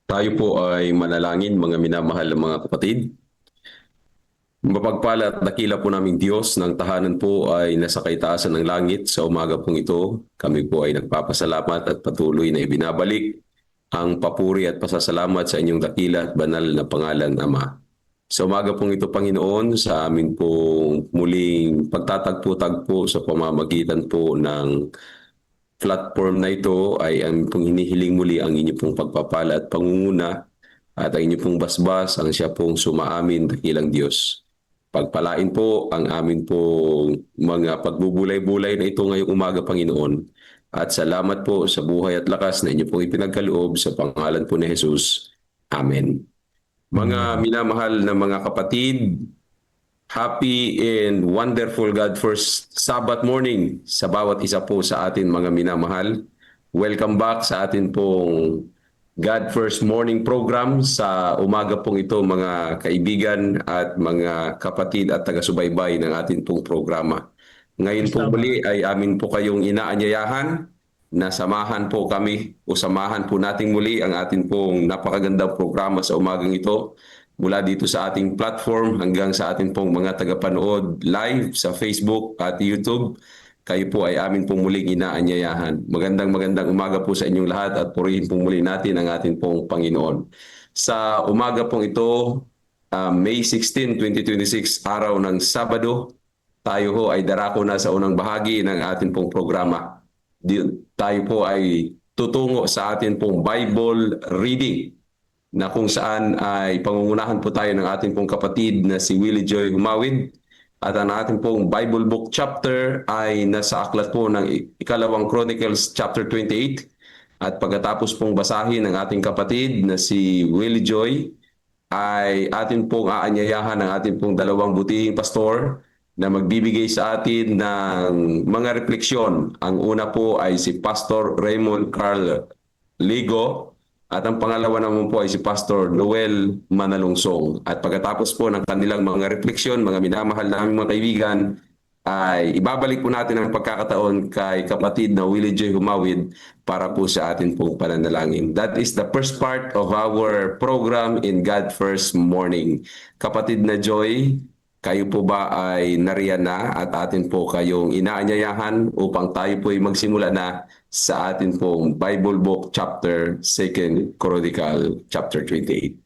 Tayo po ay manalangin, mga minamahal na mga kapatid. Mapagpala at dakila po naming Diyos ng tahanan po ay nasa kaitaasan ng langit. Sa umaga pong ito, kami po ay nagpapasalamat at patuloy na ibinabalik ang papuri at pasasalamat sa inyong dakila at banal na pangalan, Ama. Sa umaga pong ito, Panginoon, sa amin pong muling pagtatagpo-tagpo sa pamamagitan po ng platform na ito ay ang pong hinihiling muli ang inyo pong pagpapala at pangunguna at ang inyo pong basbas ang siya pong sumaamin dakilang Diyos. Pagpalain po ang amin pong mga pagbubulay-bulay na ito ngayong umaga, Panginoon. At salamat po sa buhay at lakas na inyo pong ipinagkaloob sa pangalan po ni Jesus. Amen. Mga minamahal na mga kapatid, happy and wonderful God First Sabbath morning sa bawat isa po sa atin, mga minamahal. Welcome back sa atin pong God First Morning program sa umaga pong ito, mga kaibigan at mga kapatid at taga-subaybay ng atin pong programa. Ngayon po muli ay amin po kayong inaanyayahan na samahan po kami o samahan po natin muli ang atin pong napakagandang programa sa umagang ito mula dito sa ating platform hanggang sa ating pong mga tagapanood live sa Facebook at YouTube. Kayo po ay amin pong muling inaanyayahan. Magandang umaga po sa inyong lahat at purihin pong muli natin ang ating pong Panginoon. Sa umaga pong ito, May 16, 2026, araw ng Sabado, tayo ho ay darako na sa unang bahagi ng ating pong programa. Tayo po ay tutungo sa ating pong Bible reading na kung saan ay pangungunahan po tayo ng ating pong kapatid na si Willie Joy Humawid. At ang ating pong Bible book chapter ay nasa aklat po ng Ikalawang Chronicles chapter 28. At pagkatapos pong basahin ng ating kapatid na si Willie Joy, ay atin pong aanyayahan ng ating pong dalawang butihing pastor na magbibigay sa atin ng mga refleksyon. Ang una po ay si Pastor Raymond Carl Ligo at ang pangalawa naman po ay si Pastor Noel Manalungsong. At pagkatapos po ng kanilang mga refleksyon, mga minamahal naming mga kaibigan, ay ibabalik po natin ang pagkakataon kay kapatid na Willie J. Humawid para po sa atin pong pananalangin. That is the first part of our program in God First Morning. Kapatid na Joy, kayo po ba ay nariyan na at atin po kayong inaanyayahan upang tayo po ay magsimula na sa atin pong Bible Book Chapter 2 Chronicle Chapter 28.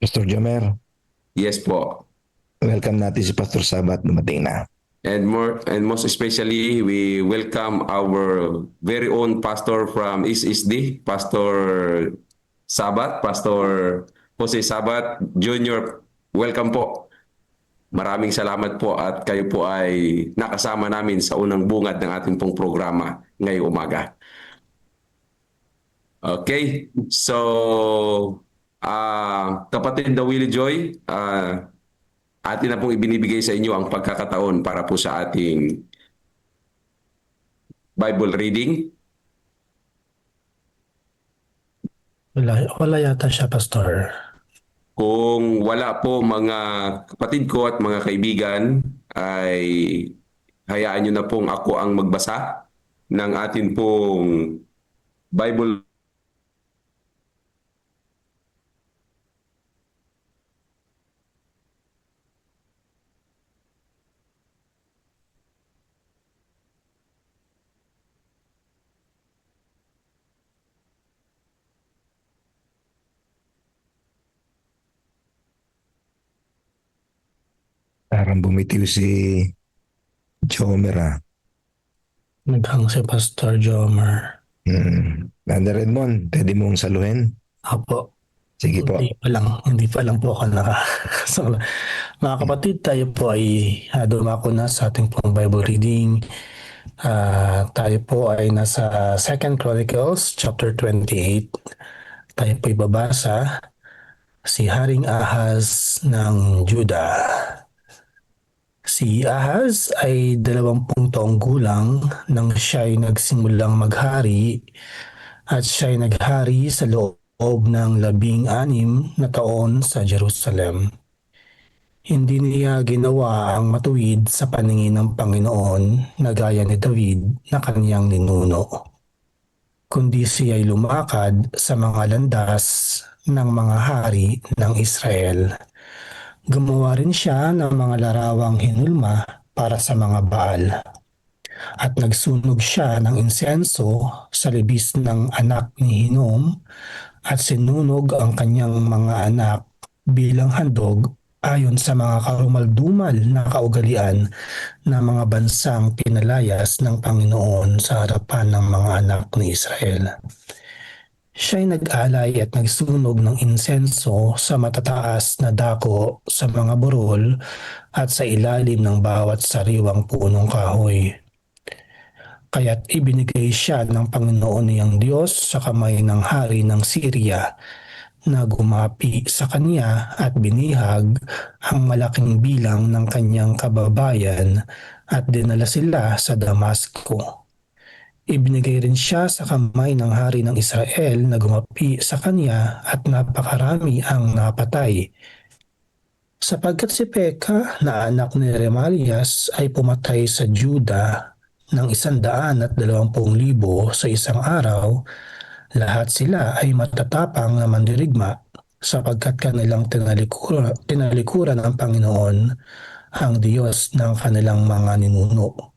Pastor Jomer, Yes po. welcome natin si Pastor Sabat, dumating na. And most especially, we welcome our very own pastor from SSD, Pastor Sabat, Pastor Jose Sabat Jr. Welcome po. Maraming salamat po at kayo po ay nakasama namin sa unang bungad ng ating pong programa ngayong umaga. Okay, so kapatid na Willie Joy, atin na pong ibinibigay sa inyo ang pagkakataon para po sa ating Bible reading. Wala yata siya, Pastor. Kung wala po, mga kapatid ko at mga kaibigan, ay hayaan nyo na pong ako ang magbasa ng atin pong Bible. Parang bumitiw si Jomer ah. Naghang si Pastor Jomer. Brother Edmond, pwede mong saluhin? Apo. Sige po. Hindi pa lang po ako so, mga kapatid, tayo po ay dumako na sa ating pong Bible reading. Tayo po ay nasa 2 Chronicles chapter 28. Tayo po ay babasa si Haring Ahaz ng Juda. Si Ahaz ay 20 taong gulang nang siya ay nagsimulang maghari at siya ay naghari sa loob ng 16 na taon sa Jerusalem. Hindi niya ginawa ang matuwid sa paningin ng Panginoon na gaya ni David na kaniyang ninuno. kundi siya'y lumakad sa mga landas ng mga hari ng Israel. Gumawa rin siya ng mga larawang hinulma para sa mga Baal. At nagsunog siya ng insenso sa libis ng anak ni Hinom at sinunog ang kanyang mga anak bilang handog ayon sa mga karumaldumal na kaugalian ng mga bansang pinalayas ng Panginoon sa harapan ng mga anak ni Israel. Siya'y nag-alay at nagsunog ng insenso sa matataas na dako sa mga burol at sa ilalim ng bawat sariwang punong kahoy. Kaya't ibinigay siya ng Panginoon niyang Diyos sa kamay ng hari ng Syria na gumapi sa kanya at binihag ang malaking bilang ng kanyang kababayan at dinala sila sa Damasco. Ibinigay rin siya sa kamay ng hari ng Israel na gumapi sa kanya at napakarami ang napatay. Sapagkat si Peka na anak ni Remalias ay pumatay sa Juda ng 120,000 sa isang araw, lahat sila ay matatapang na mandirigma sapagkat kanilang tinalikuran ang Panginoon, ang Diyos ng kanilang mga ninuno.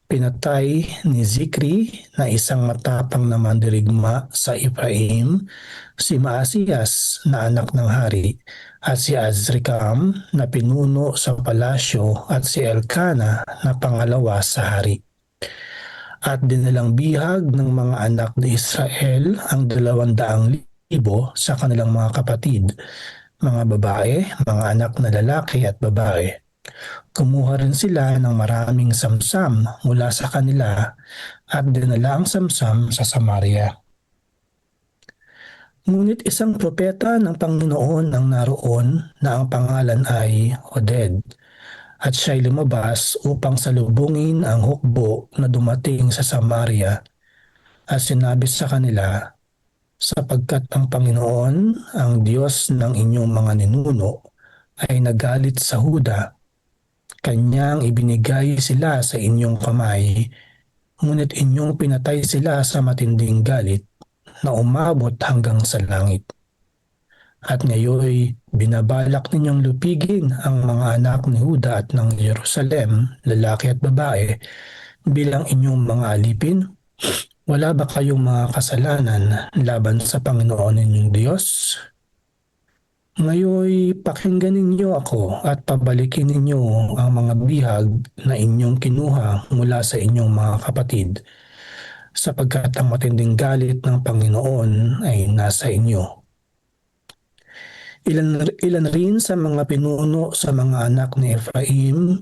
Pinatay ni Zikri na isang matapang na mandirigma sa Ephraim, si Maasiyas na anak ng hari, at si Azrikam na pinuno sa palasyo at si Elkana na pangalawa sa hari. At dinalang bihag ng mga anak ni Israel ang 200,000 sa kanilang mga kapatid, mga babae, mga anak na lalaki at babae. Kumuha rin sila ng maraming samsam mula sa kanila at dinala ang samsam sa Samaria. Ngunit isang propeta ng Panginoon ang naroon na ang pangalan ay Oded, at siya'y lumabas upang salubungin ang hukbo na dumating sa Samaria at sinabi sa kanila, sapagkat ang Panginoon, ang Diyos ng inyong mga ninuno, ay nagalit sa Huda. Kanyang ibinigay sila sa inyong kamay, ngunit inyong pinatay sila sa matinding galit na umabot hanggang sa langit. At ngayoy binabalak ninyong lupigin ang mga anak ni Huda at ng Jerusalem, lalaki at babae, bilang inyong mga alipin? Wala ba kayong mga kasalanan laban sa Panginoon ninyong Diyos? Ngayoy pakinggan ninyo ako at pabalikin ninyo ang mga bihag na inyong kinuha mula sa inyong mga kapatid, sapagkat ang matinding galit ng Panginoon ay nasa inyo. Ilan rin sa mga pinuno sa mga anak ni Ephraim,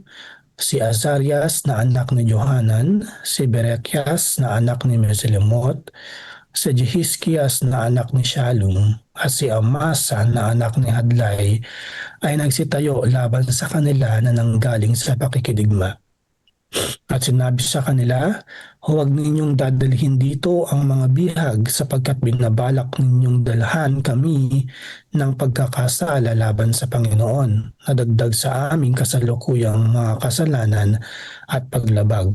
si Azarias na anak ni Johanan, si Berekias na anak ni Meselemot, si Jehiskias na anak ni Shalum, at si Amasa na anak ni Hadlay ay nagsitayo laban sa kanila na nanggaling sa pakikidigma. At sinabi sa kanila, huwag ninyong dadalhin dito ang mga bihag sapagkat binabalak ninyong dalhan kami ng pagkakasala laban sa Panginoon na dagdag sa aming kasalukuyang mga kasalanan at paglabag.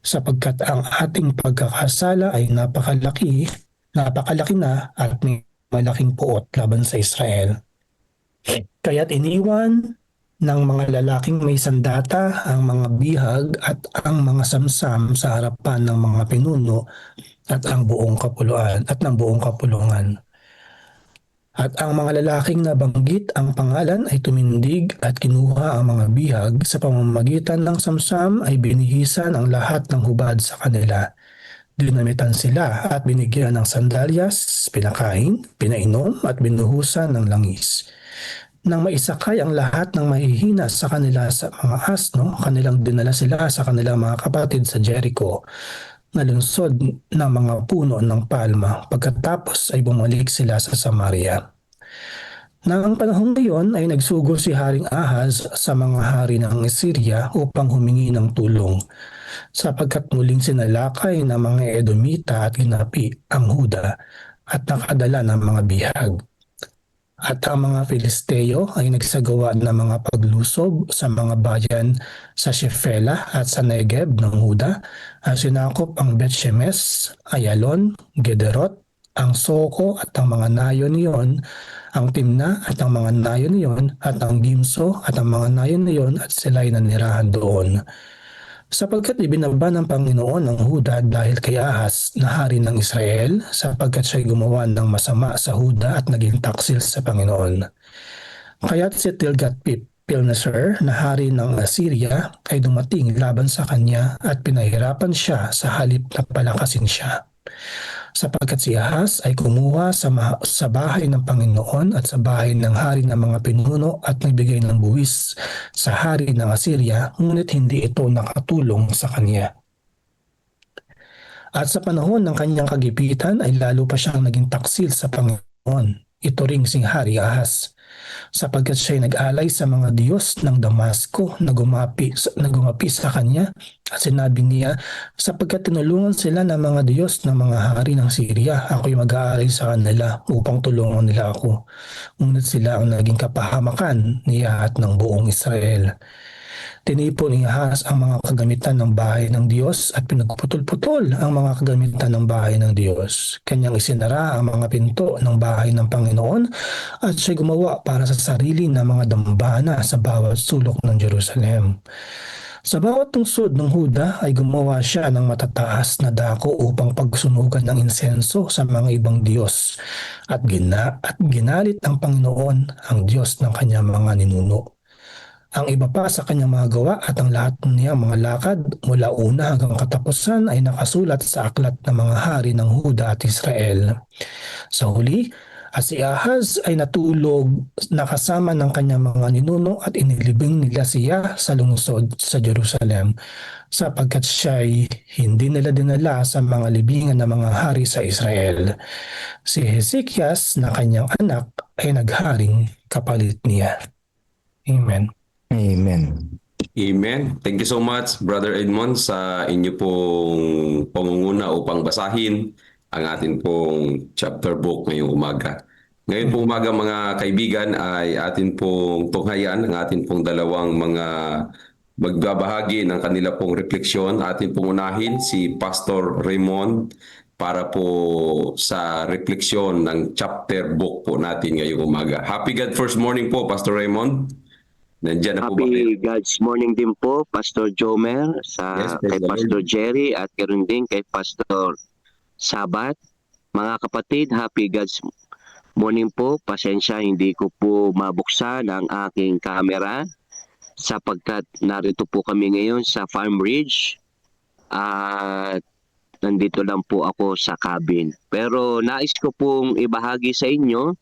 Sapagkat ang ating pagkakasala ay napakalaki na at may malaking puot laban sa Israel. Kaya't iniwan ng mga lalaking may sandata ang mga bihag at ang mga samsam sa harapan ng mga pinuno at ng buong kapulungan. At ang mga lalaking nabanggit ang pangalan ay tumindig at kinuha ang mga bihag, sa pamamagitan ng samsam ay binihisan ang lahat ng hubad sa kanila. Dinamitan sila at binigyan ng sandalyas, pinakain, pinainom at binuhusan ng langis. Nang maisakay ang lahat ng mahihina sa kanila sa mga asno, kanilang dinala sila sa kanilang mga kapatid sa Jericho na lungsod ng mga puno ng palma. Pagkatapos ay bumalik sila sa Samaria. Nang ang panahon ngayon ay nagsugo si Haring Ahaz sa mga hari ng Syria upang humingi ng tulong, sapagkat muling sinalakay ng mga Edomita at ginapi ang Huda at nakadala ng mga bihag. At ang mga Filisteo ay nagsagawa ng mga paglusob sa mga bayan sa Shefela at sa Negeb ng Huda, at sinakop ang Bet-Shemesh, Ayalon, Gederot, ang Soko at ang mga nayon niyon, ang Timna at ang mga nayon niyon, at ang Gimso at ang mga nayon niyon, at sila'y nanirahan doon. Sapagkat ibinaba ng Panginoon ang Huda dahil kay Ahaz na hari ng Israel, sapagkat siya'y gumawa ng masama sa Huda at naging taksil sa Panginoon. Kaya't si Tilgat-Pilneser na hari ng Assyria ay dumating laban sa kanya at pinahirapan siya sa halip na palakasin siya. Sapagkat si Ahaz ay kumuha sa bahay ng Panginoon at sa bahay ng hari ng mga pinuno at nagbigay ng buwis sa hari ng Assyria, ngunit hindi ito nakatulong sa kanya. At sa panahon ng kanyang kagipitan ay lalo pa siyang naging taksil sa Panginoon. Ito ring si Hari Ahaz, sapagkat siya'y nag-alay sa mga Diyos ng Damasco na gumapi sa kanya, at sinabi niya, sapagkat tinulungan sila ng mga Diyos ng mga hari ng Syria, ako'y mag-aalay sa kanila upang tulungan nila ako. Ngunit sila ang naging kapahamakan niya at ng buong Israel. Tinipon ni Ahaz ang mga kagamitan ng bahay ng Diyos at pinagputol-putol ang mga kagamitan ng bahay ng Diyos. Kanyang isinara ang mga pinto ng bahay ng Panginoon at siya gumawa para sa sarili ng mga dambana sa bawat sulok ng Jerusalem. Sa bawat tungsod ng Huda ay gumawa siya ng matataas na dako upang pagsunugan ng insenso sa mga ibang Diyos, at ginalit ang Panginoon ang Diyos ng kanyang mga ninuno. Ang iba pa sa kanyang mga gawa at ang lahat niyang mga lakad mula una hanggang katapusan ay nakasulat sa aklat ng mga hari ng Huda at Israel. Sa huli, si Ahaz ay natulog na kasama ng kanyang mga ninuno at inilibing nila siya sa lungsod sa Jerusalem, sapagkat siya'y hindi nila dinala sa mga libingan ng mga hari sa Israel. Si Hezekias na kanyang anak ay nagharing kapalit niya. Amen. Amen. Amen. Thank you so much, Brother Edmond, sa inyo pong pangunguna upang basahin ang atin pong chapter book ngayong umaga. Ngayon po umaga mga kaibigan ay atin pong tunghayan ang atin pong dalawang mga magbabahagi ng kanila pong refleksyon. Atin pong unahin si Pastor Raymond para po sa refleksyon ng chapter book po natin ngayong umaga. Happy God First Morning po, Pastor Raymond. Nandiyan na po ba kayo? Happy God's morning din po, Pastor Jomer, Yes, praise kay the Pastor Lord. Jerry at karon din kay Pastor Sabat. Mga kapatid, happy God's morning po. Pasensya, hindi ko po mabuksan ang aking camera sapagkat narito po kami ngayon sa Farm Ridge at nandito lang po ako sa cabin. Pero nais ko pong ibahagi sa inyo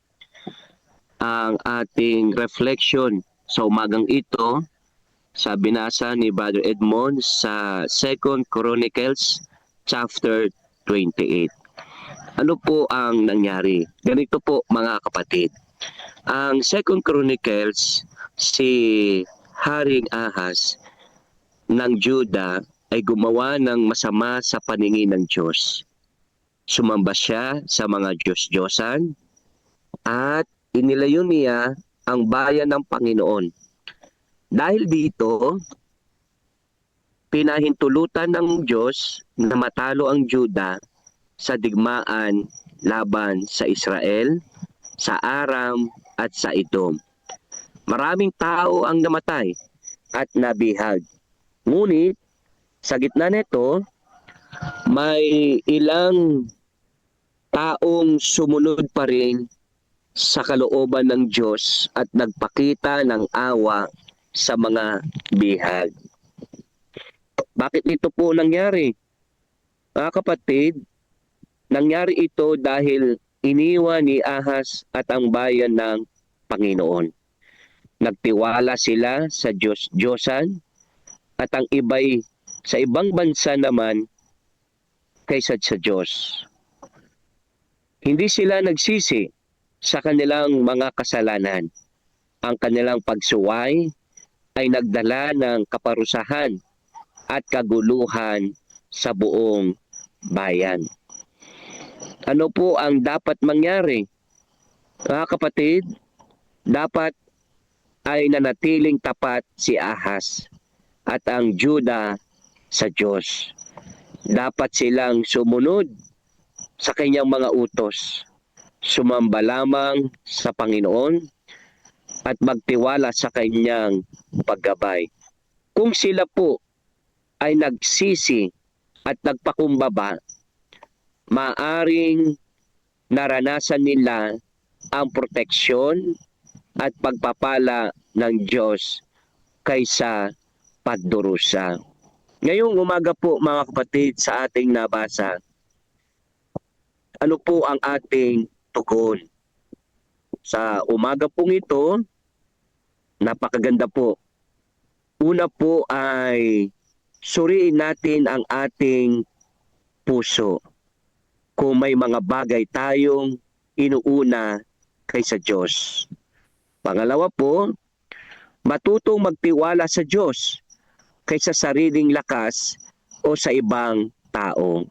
ang ating reflection sa umagang ito sa binasa ni Brother Edmond sa 2 Chronicles chapter 28. Ano po ang nangyari? Ganito po mga kapatid. Ang 2 Chronicles, si Haring Ahaz ng Juda ay gumawa ng masama sa paningin ng Diyos. Sumamba siya sa mga Diyos-Diyosan at inilayo niya ang bayan ng Panginoon. Dahil dito, pinahintulutan ng Diyos na matalo ang Juda sa digmaan laban sa Israel, sa Aram at sa Edom. Maraming tao ang namatay at nabihag. Ngunit sa gitna nito, may ilang taong sumunod pa rin sa kalooban ng Diyos at nagpakita ng awa sa mga bihag. Bakit ito po nangyari? Mga kapatid, nangyari ito dahil iniwan ni Ahaz at ang bayan ng Panginoon. Nagtiwala sila sa Diyos-Diyosan at ang iba'y sa ibang bansa naman kaysa sa Diyos. Hindi sila nagsisi sa kanilang mga kasalanan. Ang kanilang pagsuway ay nagdala ng kaparusahan at kaguluhan sa buong bayan. Ano po ang dapat mangyari? Mga kapatid, dapat ay nanatiling tapat si Ahaz at ang Juda sa Diyos. Dapat silang sumunod sa kanyang mga utos, sumamba lamang sa Panginoon at magtiwala sa kanyang paggabay. Kung sila po ay nagsisi at nagpakumbaba, maaring naranasan nila ang proteksyon at pagpapala ng Diyos kaysa pagdurusa. Ngayong umaga po mga kapatid, sa ating nabasa, ano po ang ating tugon? Sa umaga pong ito, napakaganda po. Una po ay suriin natin ang ating puso. Kung may mga bagay tayong inuuna kaysa Diyos. Pangalawa po, matutong magtiwala sa Diyos kaysa sariling lakas o sa ibang tao.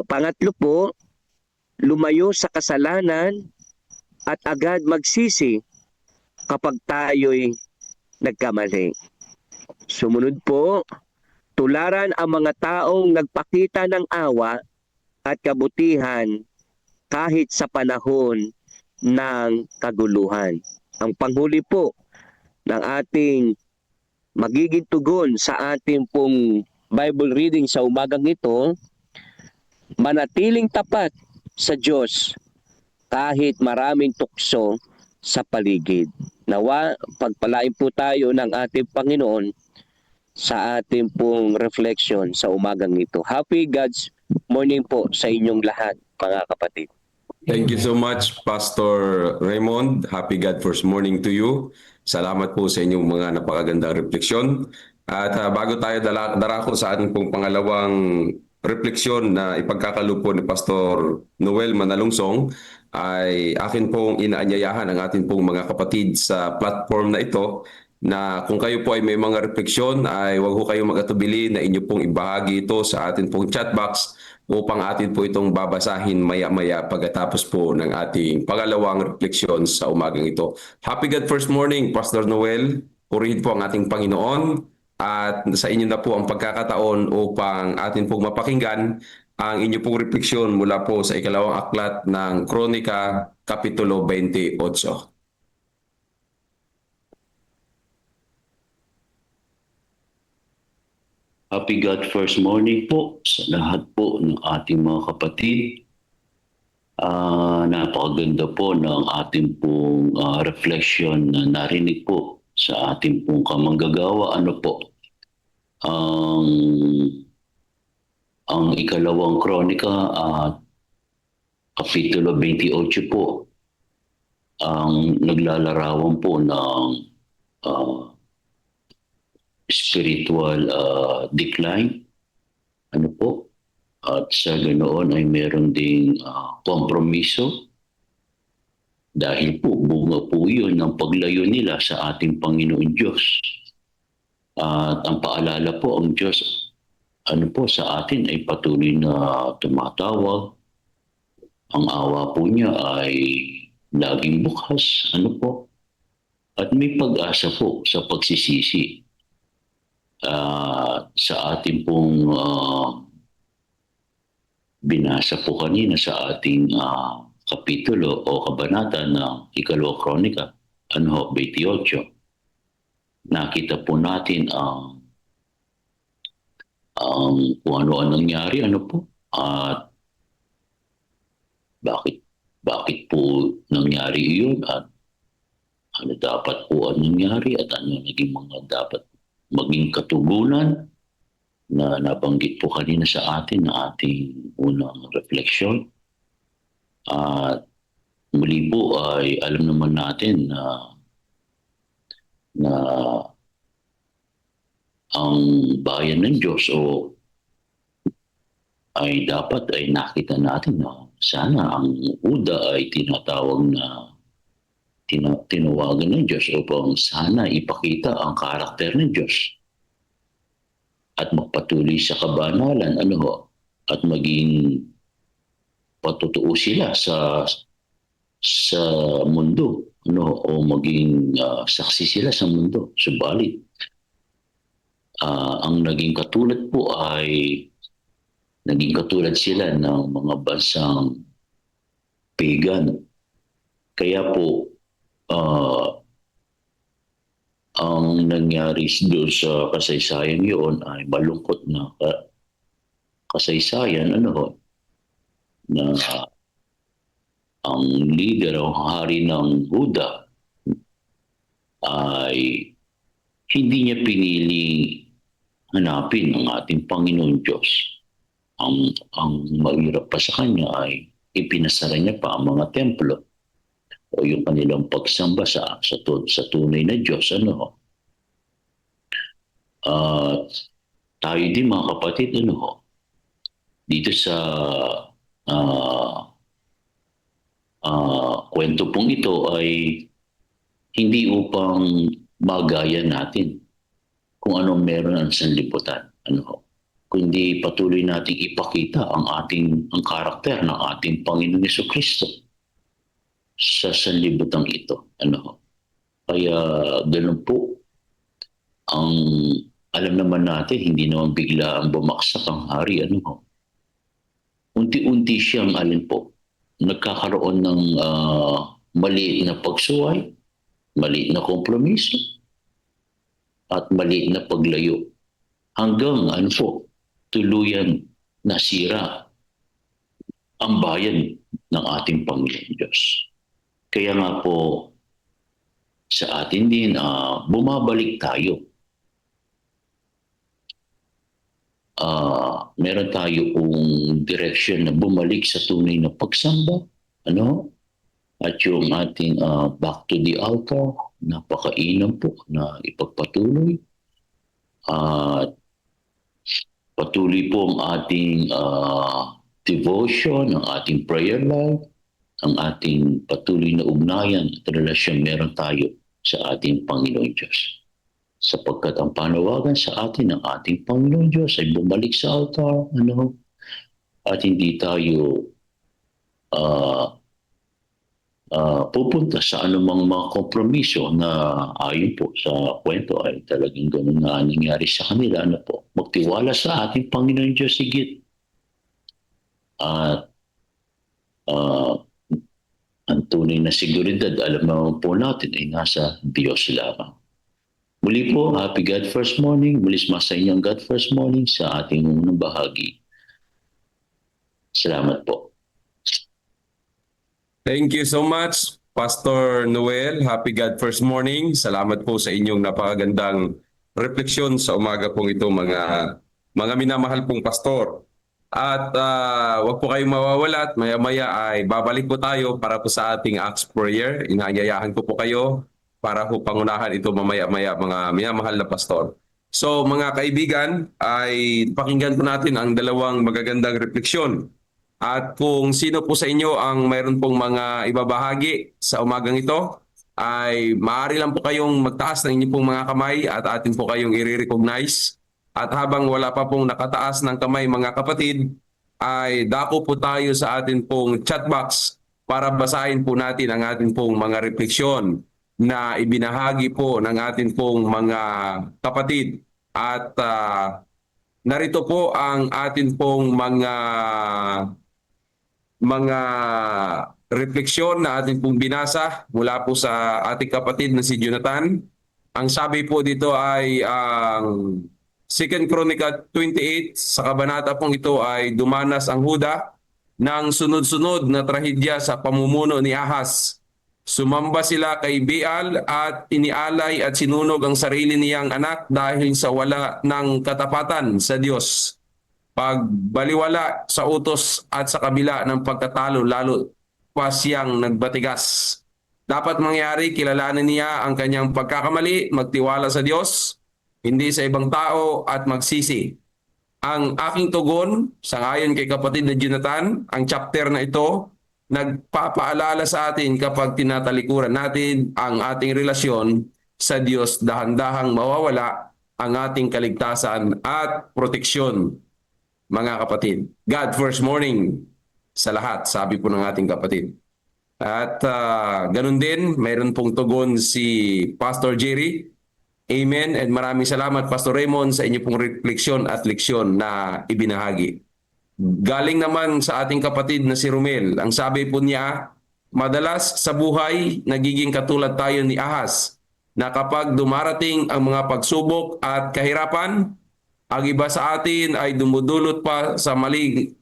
Pangatlo po, lumayo sa kasalanan at agad magsisi kapag tayo'y nagkamali. Sumunod po, tularan ang mga taong nagpakita ng awa at kabutihan kahit sa panahon ng kaguluhan. Ang panghuli po ng ating magiging tugon sa ating pong Bible reading sa umagang ito, manatiling tapat sa Diyos kahit maraming tukso sa paligid. Nawa, pagpalain po tayo ng ating Panginoon sa ating pong reflection sa umagang ito. Happy God's morning po sa inyong lahat, mga kapatid. Thank you so much, Pastor Raymond. Happy God First Morning to you. Salamat po sa inyong mga napakagandang refleksyon. At bago tayo darako sa ating pong pangalawang refleksyon na ipagkakalupo ni Pastor Noel Manalungsong, ay akin pong inaanyayahan ang ating pong mga kapatid sa platform na ito na kung kayo po ay may mga refleksyon ay huwag ho kayong mag-atubili na inyo pong ibahagi ito sa ating pong chat box upang atin po itong babasahin maya-maya pagkatapos po ng ating pangalawang refleksyon sa umagang ito. Happy God First Morning, Pastor Noel. Purihin po ang ating Panginoon at sa inyo na po ang pagkakataon upang atin pong mapakinggan ang inyo pong refleksyon mula po sa ikalawang aklat ng Kronika, Kapitulo 28. Happy God First Morning po sa lahat po ng ating mga kapatid. Napakaganda po ng ating pong reflection na narinig po sa ating pong kamanggagawa. Ano po? Ang ikalawang kronika, Kapitulo 28 po, ang naglalarawan po ng spiritual decline. Ano po? At sa ganoon ay meron ding kompromiso dahil po bunga po yun ng paglayo nila sa ating Panginoon Diyos. At ang paalala po, ang Diyos ano po sa atin ay patuloy na tumatawag. Ang awa po niya ay laging bukas. Ano po? At may pag-asa po sa pagsisisi. Sa ating pong binasa po kanina sa ating kapitulo o kabanata ng ikalawang kronika, 28, nakita po natin kung ano ang nangyari, ano po, at bakit po nangyari iyon, at ano dapat po ang nangyari, at ano naging mga dapat maging katugunan na nabanggit po kanina sa atin na ating unang refleksyon. At muli po ay alam naman natin na ang bayan ng Diyos ay dapat ay nakita natin na sana ang Uda ay tinawagan ng Diyos upang sana ipakita ang karakter ng Diyos at magpatuloy sa kabanalan, at maging patutuo sila sa mundo o maging saksi sila sa mundo. Subalit, ang naging katulad po ay naging katulad sila ng mga bansang pagan. Kaya po, ang nangyari doon sa kasaysayan yun ay malungkot na kasaysayan, na ang leader o hari ng Huda ay hindi niya pinili hanapin ang ating Panginoon Diyos. Ang mahirap pa sa kanya ay ipinasara niya pa ang mga templo o yung kanilang pagsamba sa tunay na Diyos. Tayo din mga kapatid, dito sa kwento pong ito ay hindi upang magaya natin kung anong meron ang sanlibutan. Kundi patuloy nating ipakita ang karakter ng ating Panginoon Jesucristo sa sanlibutan ito. Kaya ganun po, ang alam naman natin, hindi naman bigla ang bumaksak ang hari. Unti-unti siyang nagkakaroon ng maliit na pagsuway, maliit na kompromiso, at maliit na paglayo. Hanggang tuluyan nasira ang bayan ng ating Panginoon Diyos. Kaya nga po, sa atin din, bumabalik tayo. Meron tayo kung direction na bumalik sa tunay na pagsamba, at yung ating back to the altar, napakainam po na ipagpatuloy. At patuloy po ang ating devotion, ang ating prayer life, ang ating patuloy na ugnayan at relasyon meron tayo sa ating Panginoon Diyos. Sapagkat ang panawagan sa atin ng ating Panginoon Diyos ay bumalik sa altar, at hindi tayo pupunta sa anumang mga kompromiso na ayon po sa kwento ay talagang ganun na nangyari sa kanila. Magtiwala sa ating Panginoon Diyos higit. At ang tunay na seguridad, alam naman po natin, ay nasa Diyos lamang. Muli po, happy God First Morning. Muli sa inyong God First Morning sa ating unang bahagi. Salamat po. Thank you so much, Pastor Noel. Happy God First Morning. Salamat po sa inyong napakagandang refleksyon sa umaga pong ito, mga minamahal pong pastor. At wag po kayong mawawala at maya-maya ay babalik po tayo para po sa ating Acts Prayer. Inaanyayahan ko po kayo para po pangunahan ito mamaya-maya, mga minamahal na pastor. So mga kaibigan, ay pakinggan po natin ang dalawang magagandang refleksyon. At kung sino po sa inyo ang mayroon pong mga ibabahagi sa umagang ito, ay maaari lang po kayong magtaas ng inyong pong mga kamay at atin po kayong i-recognize. At habang wala pa pong nakataas ng kamay mga kapatid, ay dako po tayo sa atin pong chat box para basahin po natin ang atin pong mga refleksyon na ibinahagi po ng atin pong mga kapatid. At narito po ang atin pong mga refleksyon na atin pong binasa mula po sa ating kapatid na si Jonathan. Ang sabi po dito ay ang 2 Chronicle 28, sa kabanata pong ito ay dumanas ang Huda ng sunod-sunod na trahedya sa pamumuno ni Ahaz. Sumamba sila kay Baal at inialay at sinunog ang sarili niyang anak dahil sa wala ng katapatan sa Diyos. Pagbaliwala sa utos at sa kabila ng pagkatalo, lalo pa siyang nagbatigas. Dapat mangyari, kilalanin niya ang kanyang pagkakamali, magtiwala sa Diyos, hindi sa ibang tao, at magsisi. Ang aking tugon, sangayon kay kapatid na Jonathan, ang chapter na ito, nagpapaalala sa atin kapag tinatalikuran natin ang ating relasyon sa Diyos, dahan-dahang mawawala ang ating kaligtasan at proteksyon. Mga kapatid, God First Morning sa lahat, sabi po ng ating kapatid. At ganun din, mayroon pong tugon si Pastor Jerry. Amen. And maraming salamat Pastor Raymond sa inyo pong refleksyon at leksyon na ibinahagi. Galing naman sa ating kapatid na si Romel, ang sabi po niya, madalas sa buhay, nagiging katulad tayo ni Ahaz, na kapag dumarating ang mga pagsubok at kahirapan, ang iba sa atin ay dumudulot pa sa maling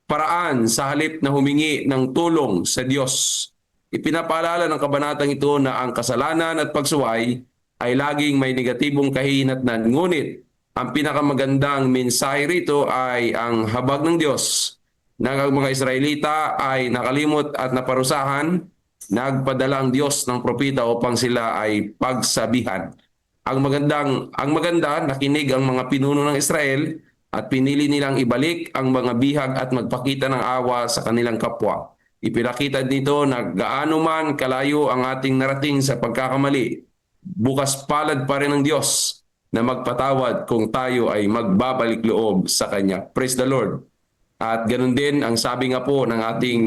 paraan sa halip na humingi ng tulong sa Diyos. Ipinapaalala ng kabanatang ito na ang kasalanan at pagsuway ay laging may negatibong kahinatnan. Ngunit ang pinakamagandang mensahe rito ay ang habag ng Diyos na ang mga Israelita ay nakalimot at naparusahan, nagpadala ang Diyos ng propeta upang sila ay pagsabihan. Ang maganda, nakinig ang mga pinuno ng Israel at pinili nilang ibalik ang mga bihag at magpakita ng awa sa kanilang kapwa. Ipinakita dito na gaano man kalayo ang ating narating sa pagkakamali, bukas palad pa rin ng Diyos na magpatawad kung tayo ay magbabalik loob sa Kanya. Praise the Lord. At ganun din ang sabi nga po ng ating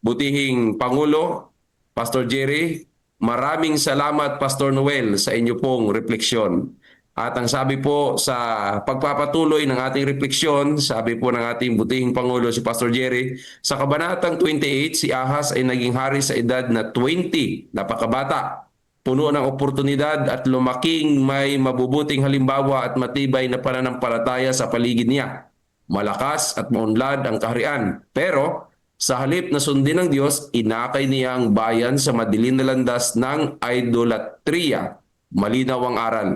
butihing Pangulo, Pastor Jerry, maraming salamat Pastor Noel sa inyo pong refleksyon. At ang sabi po sa pagpapatuloy ng ating refleksyon, sabi po ng ating butihing Pangulo si Pastor Jerry, sa Kabanatang 28, si Ahaz ay naging hari sa edad na 20, napakabata, puno ng oportunidad at lumaking may mabubuting halimbawa at matibay na pananampalataya sa paligid niya. Malakas at maunlad ang kaharian. Pero sa halip na sundin ng Diyos, inakay niya ang bayan sa madilim na landas ng idolatria. Malinaw ang aral.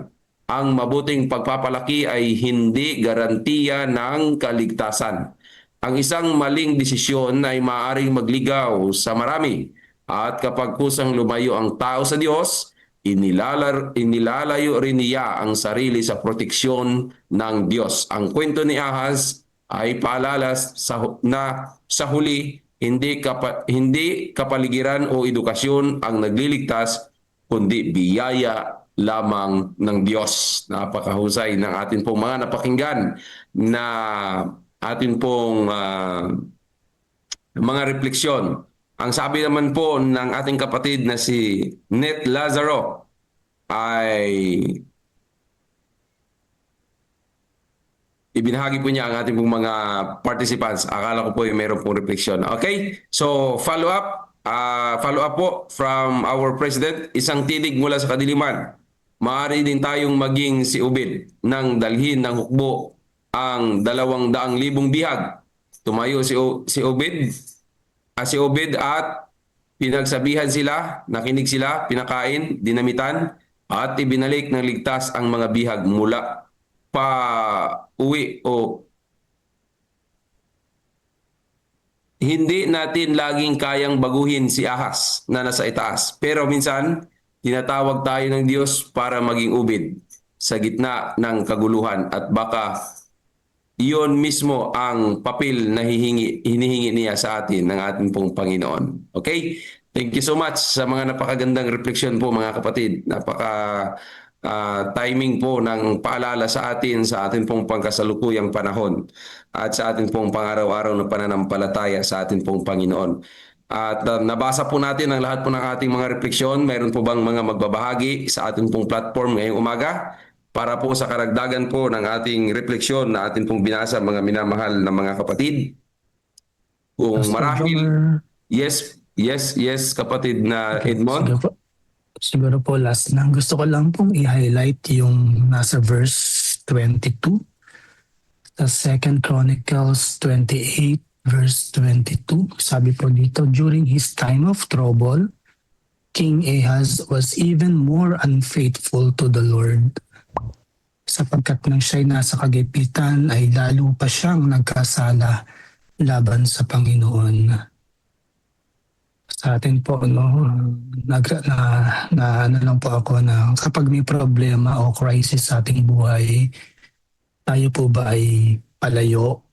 Ang mabuting pagpapalaki ay hindi garantiya ng kaligtasan. Ang isang maling desisyon ay maaaring magligaw sa marami. At kapag kusang lumayo ang tao sa Diyos, inilalayo rin niya ang sarili sa proteksyon ng Diyos. Ang kwento ni Ahaz ay paalala na sa huli, hindi kapaligiran o edukasyon ang nagliligtas, kundi biyaya lamang ng Diyos. Napakahusay ng atin pong mga napakinggan na atin pong mga refleksyon. Ang sabi naman po ng ating kapatid na si Net Lazaro ay ibinahagi po niya ang ating pong mga participants. Akala ko po yung meron pong refleksyon. Okay? So, follow up po from our President. Isang tinig mula sa kadiliman. Maaari din tayong maging si Obed nang dalhin ng hukbo ang 200,000 bihag. Tumayo si Obed at pinagsabihan sila, nakinig sila, pinakain, dinamitan at ibinalik ng ligtas ang mga bihag mula pa uwi o hindi natin laging kayang baguhin si Ahaz na nasa itaas. Pero minsan, tinatawag tayo ng Diyos para maging ubid sa gitna ng kaguluhan at baka iyon mismo ang papel na hinihingi niya sa atin ng ating pong Panginoon. Okay? Thank you so much sa mga napakagandang refleksyon po mga kapatid. Timing po ng paalala sa atin sa ating pong pangkasalukuyang panahon at sa ating pong pang-araw-araw na pananampalataya sa ating pong Panginoon. At nabasa po natin ang lahat po ng ating mga refleksyon. Mayroon po bang mga magbabahagi sa ating pong platform ngayong umaga para po sa karagdagan po ng ating refleksyon na ating pong binasa mga minamahal na mga kapatid? Kung marahil, yes kapatid na Edmond. Siguro po last na. Gusto ko lang pong i-highlight yung nasa verse 22 sa 2 Chronicles 28 verse 22. Sabi po dito, during his time of trouble, King Ahaz was even more unfaithful to the Lord. Sapagkat nang siya'y nasa kagipitan ay lalo pa siyang nagkasala laban sa Panginoon. Sa atin po, ano lang po ako na kapag may problema o crisis sa ating buhay, tayo po ba ay palayo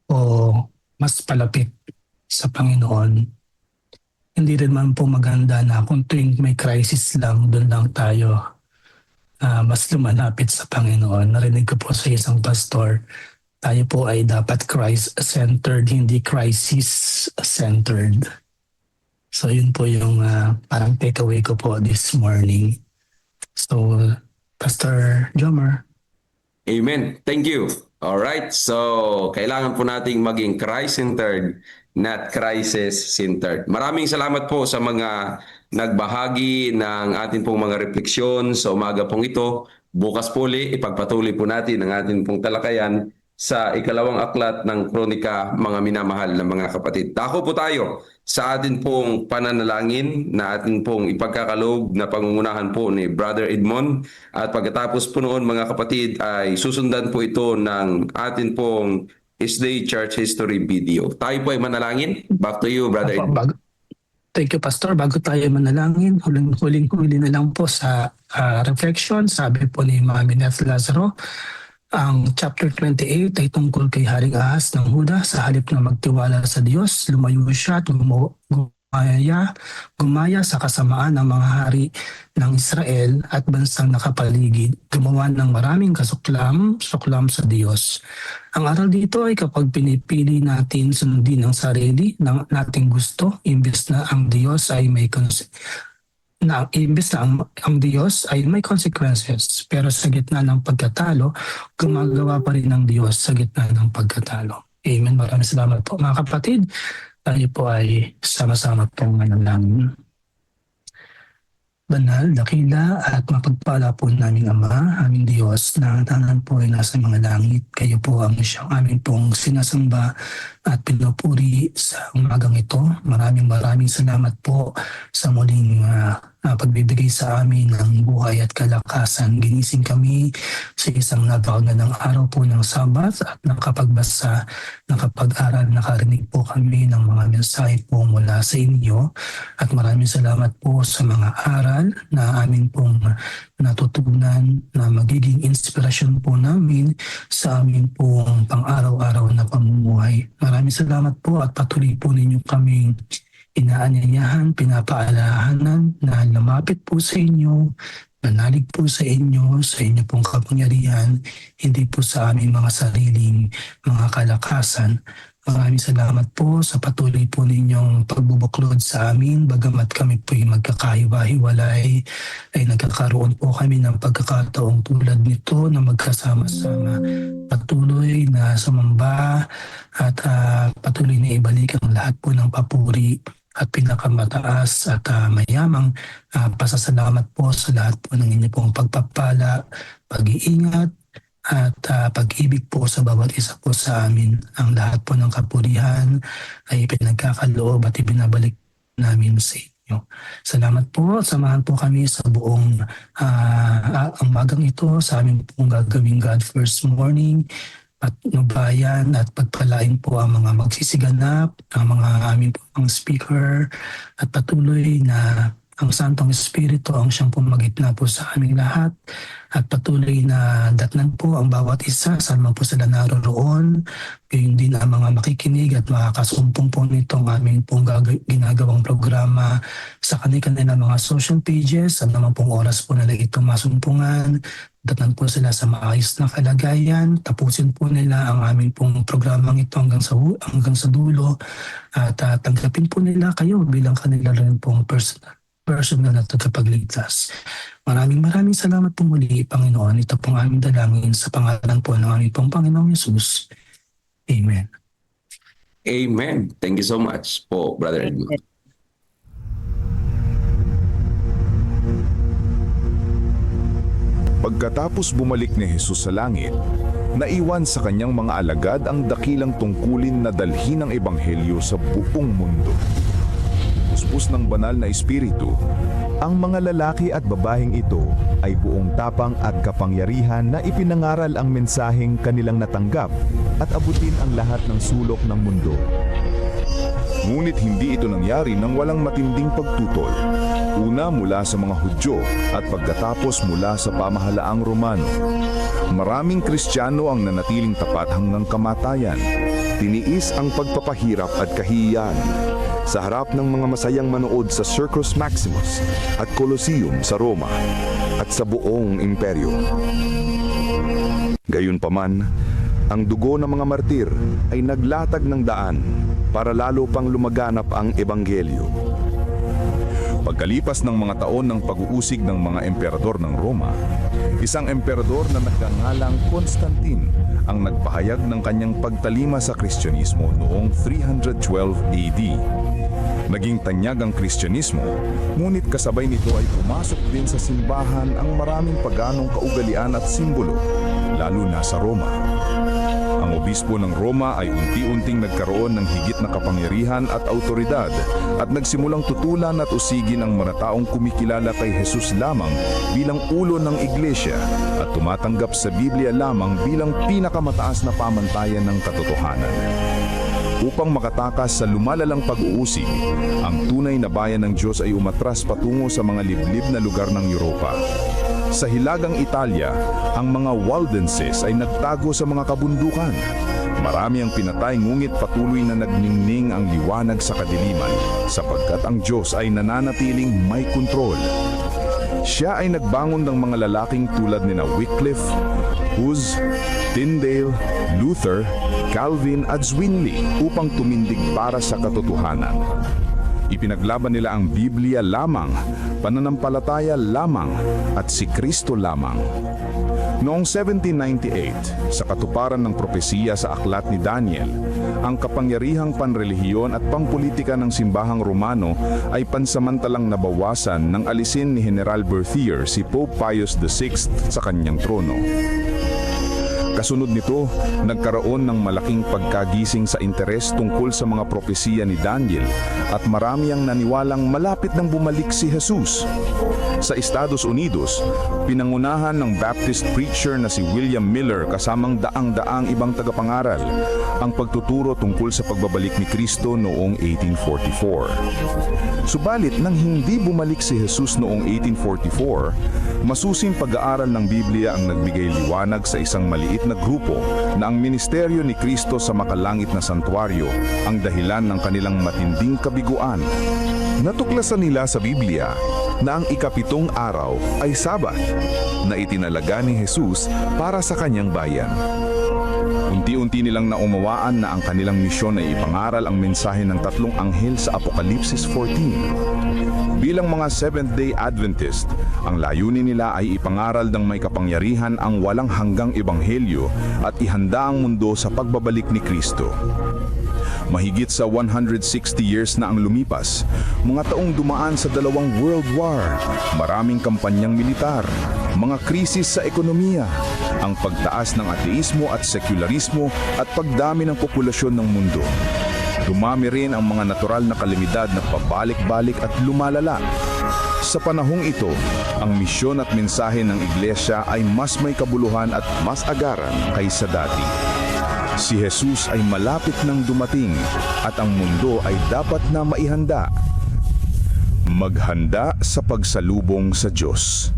o mas palapit sa Panginoon? Hindi rin man po maganda na kung tuwing may crisis lang, doon lang tayo mas lumalapit sa Panginoon. Narinig ko po sa isang pastor tayo po ay dapat Christ-centered, hindi crisis-centered. So yun po yung parang takeaway ko po this morning. So, Pastor Jomer. Amen. Thank you. All right. So, kailangan po nating maging Christ-centered, not crisis-centered. Maraming salamat po sa mga nagbahagi ng ating pong mga refleksyon sa umaga pong ito. Bukas po ulit, ipagpatuloy po natin ang ating pong talakayan sa ikalawang aklat ng Kronika, mga minamahal na mga kapatid. Dako po tayo sa atin pong pananalangin na atin pong ipagkakaloob na pangungunahan po ni Brother Edmond. At pagkatapos po noon mga kapatid ay susundan po ito ng atin pong Isday Church History video. Tayo po ay manalangin. Back to you, Brother Edmond. Thank you, Pastor. Bago tayo manalangin, huling-huli na lang po sa reflection. Sabi po ni Mami Neth Lazaro, ang chapter 28 ay tungkol kay Haring Ahas ng Huda. Sa halip na magtiwala sa Diyos, lumayo siya at gumaya sa kasamaan ng mga hari ng Israel at bansang nakapaligid, gumawa ng maraming suklam sa Diyos. Ang aral dito ay kapag pinipili natin sundin ang sarili ng nating gusto, imbes na ang Diyos ay may consequences, pero sa gitna ng pagkatalo, gumagawa pa rin ng Diyos sa gitna ng pagkatalo. Amen. Maraming salamat po mga kapatid. Tayo po ay sama-sama pong manalangin. Banal, dakila at mapagpala po naming Ama, aming Diyos, na tanan po ay nasa mga langit. Kayo po ang siyang amin pong sinasamba at pinupuri sa umagang ito. Maraming salamat po sa muling pagbibigay sa amin ng buhay at kalakasan. Ginising kami sa isang napakagandang araw po ng Sabat at nakapagbasa, nakapag-aral, nakarinig po kami ng mga mensahe po mula sa inyo. At maraming salamat po sa mga aral na amin pong natutunan na magiging inspirasyon po namin sa amin pong pang-araw-araw na pamumuhay. Maraming salamat po at patuloy po ninyo kaming inaanyayahan, pinapaalahanan na lumapit po sa inyo, manalig po sa inyo pong kapangyarihan, hindi po sa aming mga sariling mga kalakasan. Maraming salamat po sa patuloy po ninyong pagbubuklod sa amin. Bagamat kami po yung magkakahiwa-hiwalay, ay nagkakaroon po kami ng pagkakataong tulad nito na magkasama-sama. Patuloy na sumamba at patuloy na ibalik ang lahat po ng papuri at pinakamataas at mayamang pasasalamat po sa lahat po ng inyo pong pagpapala, pag-iingat, at pag-ibig po sa bawat isa po sa amin. Ang lahat po ng kapurihan ay pinagkakaloob at ibinabalik namin sa inyo. Salamat po. Samahan po kami sa buong umagang ito sa amin pong gagawing God First Morning at nubayan at pagpalain po ang mga magsisiganap, ang mga amin po ang speaker at patuloy na ang Santong Espiritu ang siyang pumagitna po sa aming lahat at patuloy na datnan po ang bawat isa saan man po sila naroroon. Gayon din ang mga makikinig at makakasumpong po nitong aming pong ginagawang programa sa kanilang mga social pages at naman pong oras po nila ito masumpungan. Datnan po sila sa maayos na kalagayan. Tapusin po nila ang aming pong programang ito hanggang sa dulo at tanggapin po nila kayo bilang kanila rin pong personal na tagapagligtas. Maraming salamat po muli, Panginoon. Ito pong aming dalangin sa pangalan po ng aming pong Panginoong Yesus. Amen. Amen. Thank you so much po, Brother Edmond. Pagkatapos bumalik ni Jesus sa langit, naiwan sa kanyang mga alagad ang dakilang tungkulin na dalhin ang ebanghelyo sa buong mundo. Puspos ng banal na espiritu, ang mga lalaki at babaeng ito ay buong tapang at kapangyarihan na ipinangaral ang mensaheng kanilang natanggap at abutin ang lahat ng sulok ng mundo. Ngunit hindi ito nangyari nang walang matinding pagtutol. Una mula sa mga Hudyo at pagkatapos mula sa pamahalaang Romano. Maraming Kristiyano ang nanatiling tapat hanggang kamatayan. Tiniis ang pagpapahirap at kahihiyan sa harap ng mga masayang manood sa Circus Maximus at Colosseum sa Roma at sa buong imperyo. Gayunpaman, ang dugo ng mga martir ay naglatag ng daan para lalo pang lumaganap ang ebanghelyo. Pagkalipas ng mga taon ng pag-uusig ng mga emperador ng Roma, isang emperador na nagngangalang Constantine ang nagpahayag ng kanyang pagtalima sa Kristyanismo noong 312 AD. Naging tanyag ang Kristyanismo, ngunit kasabay nito ay pumasok din sa simbahan ang maraming paganong kaugalian at simbolo, lalo na sa Roma. Ang obispo ng Roma ay unti-unting nagkaroon ng higit na kapangyarihan at autoridad at nagsimulang tutulan at usigin ang mga taong kumikilala kay Jesus lamang bilang ulo ng iglesia at tumatanggap sa Biblia lamang bilang pinakamataas na pamantayan ng katotohanan. Upang makatakas sa lumalalang pag-uusig, ang tunay na bayan ng Diyos ay umatras patungo sa mga liblib na lugar ng Europa. Sa hilagang Italia, ang mga Waldenses ay nagtago sa mga kabundukan. Marami ang pinatay ngunit patuloy na nagningning ang liwanag sa kadiliman sapagkat ang Diyos ay nananatiling may kontrol. Siya ay nagbangon ng mga lalaking tulad ni Wycliffe, Hus, Tyndale, Luther, Calvin at Zwingli upang tumindig para sa katotohanan. Ipinaglaban nila ang Biblia lamang, pananampalataya lamang at si Kristo lamang. Noong 1798, sa katuparan ng propesiya sa aklat ni Daniel, ang kapangyarihang panrelihiyon at pangpolitika ng simbahang Romano ay pansamantalang nabawasan nang alisin ni General Berthier si Pope Pius VI sa kanyang trono. Kasunod nito, nagkaroon ng malaking pagkagising sa interes tungkol sa mga propesiya ni Daniel at marami ang naniwalang malapit nang bumalik si Jesus. Sa Estados Unidos, pinangunahan ng Baptist preacher na si William Miller kasamang daang-daang ibang tagapangaral ang pagtuturo tungkol sa pagbabalik ni Kristo noong 1844. Subalit nang hindi bumalik si Jesus noong 1844, masusing pag-aaral ng Biblia ang nagbigay liwanag sa isang maliit na grupo na ang ministeryo ni Kristo sa makalangit na santuaryo ang dahilan ng kanilang matinding kabiguan. Natuklasan nila sa Biblia na ang ikapitong araw ay Sabat na itinalaga ni Jesus para sa kanyang bayan. Unti-unti nilang naumawaan na ang kanilang misyon ay ipangaral ang mensahe ng tatlong anghel sa Apokalipsis 14. Bilang mga Seventh-day Adventist, ang layunin nila ay ipangaral ng may kapangyarihan ang walang hanggang ebanghelyo at ihanda ang mundo sa pagbabalik ni Kristo. Mahigit sa 160 years na ang lumipas, mga taong dumaan sa dalawang World War, maraming kampanyang militar, mga krisis sa ekonomiya, ang pagtaas ng ateismo at sekularismo at pagdami ng populasyon ng mundo. Dumami rin ang mga natural na kalamidad na pabalik-balik at lumalala. Sa panahong ito, ang misyon at mensahe ng iglesia ay mas may kabuluhan at mas agaran kaysa dati. Si Jesus ay malapit nang dumating at ang mundo ay dapat na maihanda. Maghanda sa pagsalubong sa Diyos.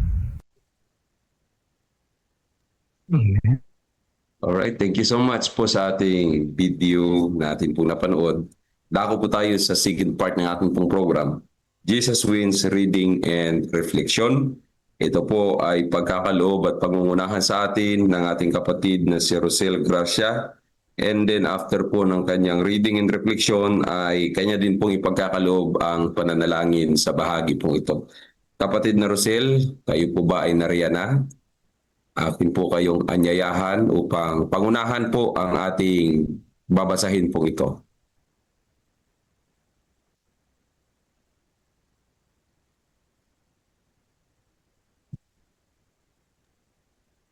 Alright, thank you so much po sa ating video na ating pong napanood. Dako po tayo sa second part ng ating pong program, Jesus Wins Reading and Reflection. Ito po ay pagkakaloob at pangungunahan sa atin ng ating kapatid na si Rosel Gracia. And then after po ng kanyang reading and reflection ay kanya din pong ipagkakaloob ang pananalangin sa bahagi pong ito. Kapatid na Rosel, kayo po ba ay nariyan na? Akin po kayong anyayahan upang pangunahan po ang ating babasahin po ito.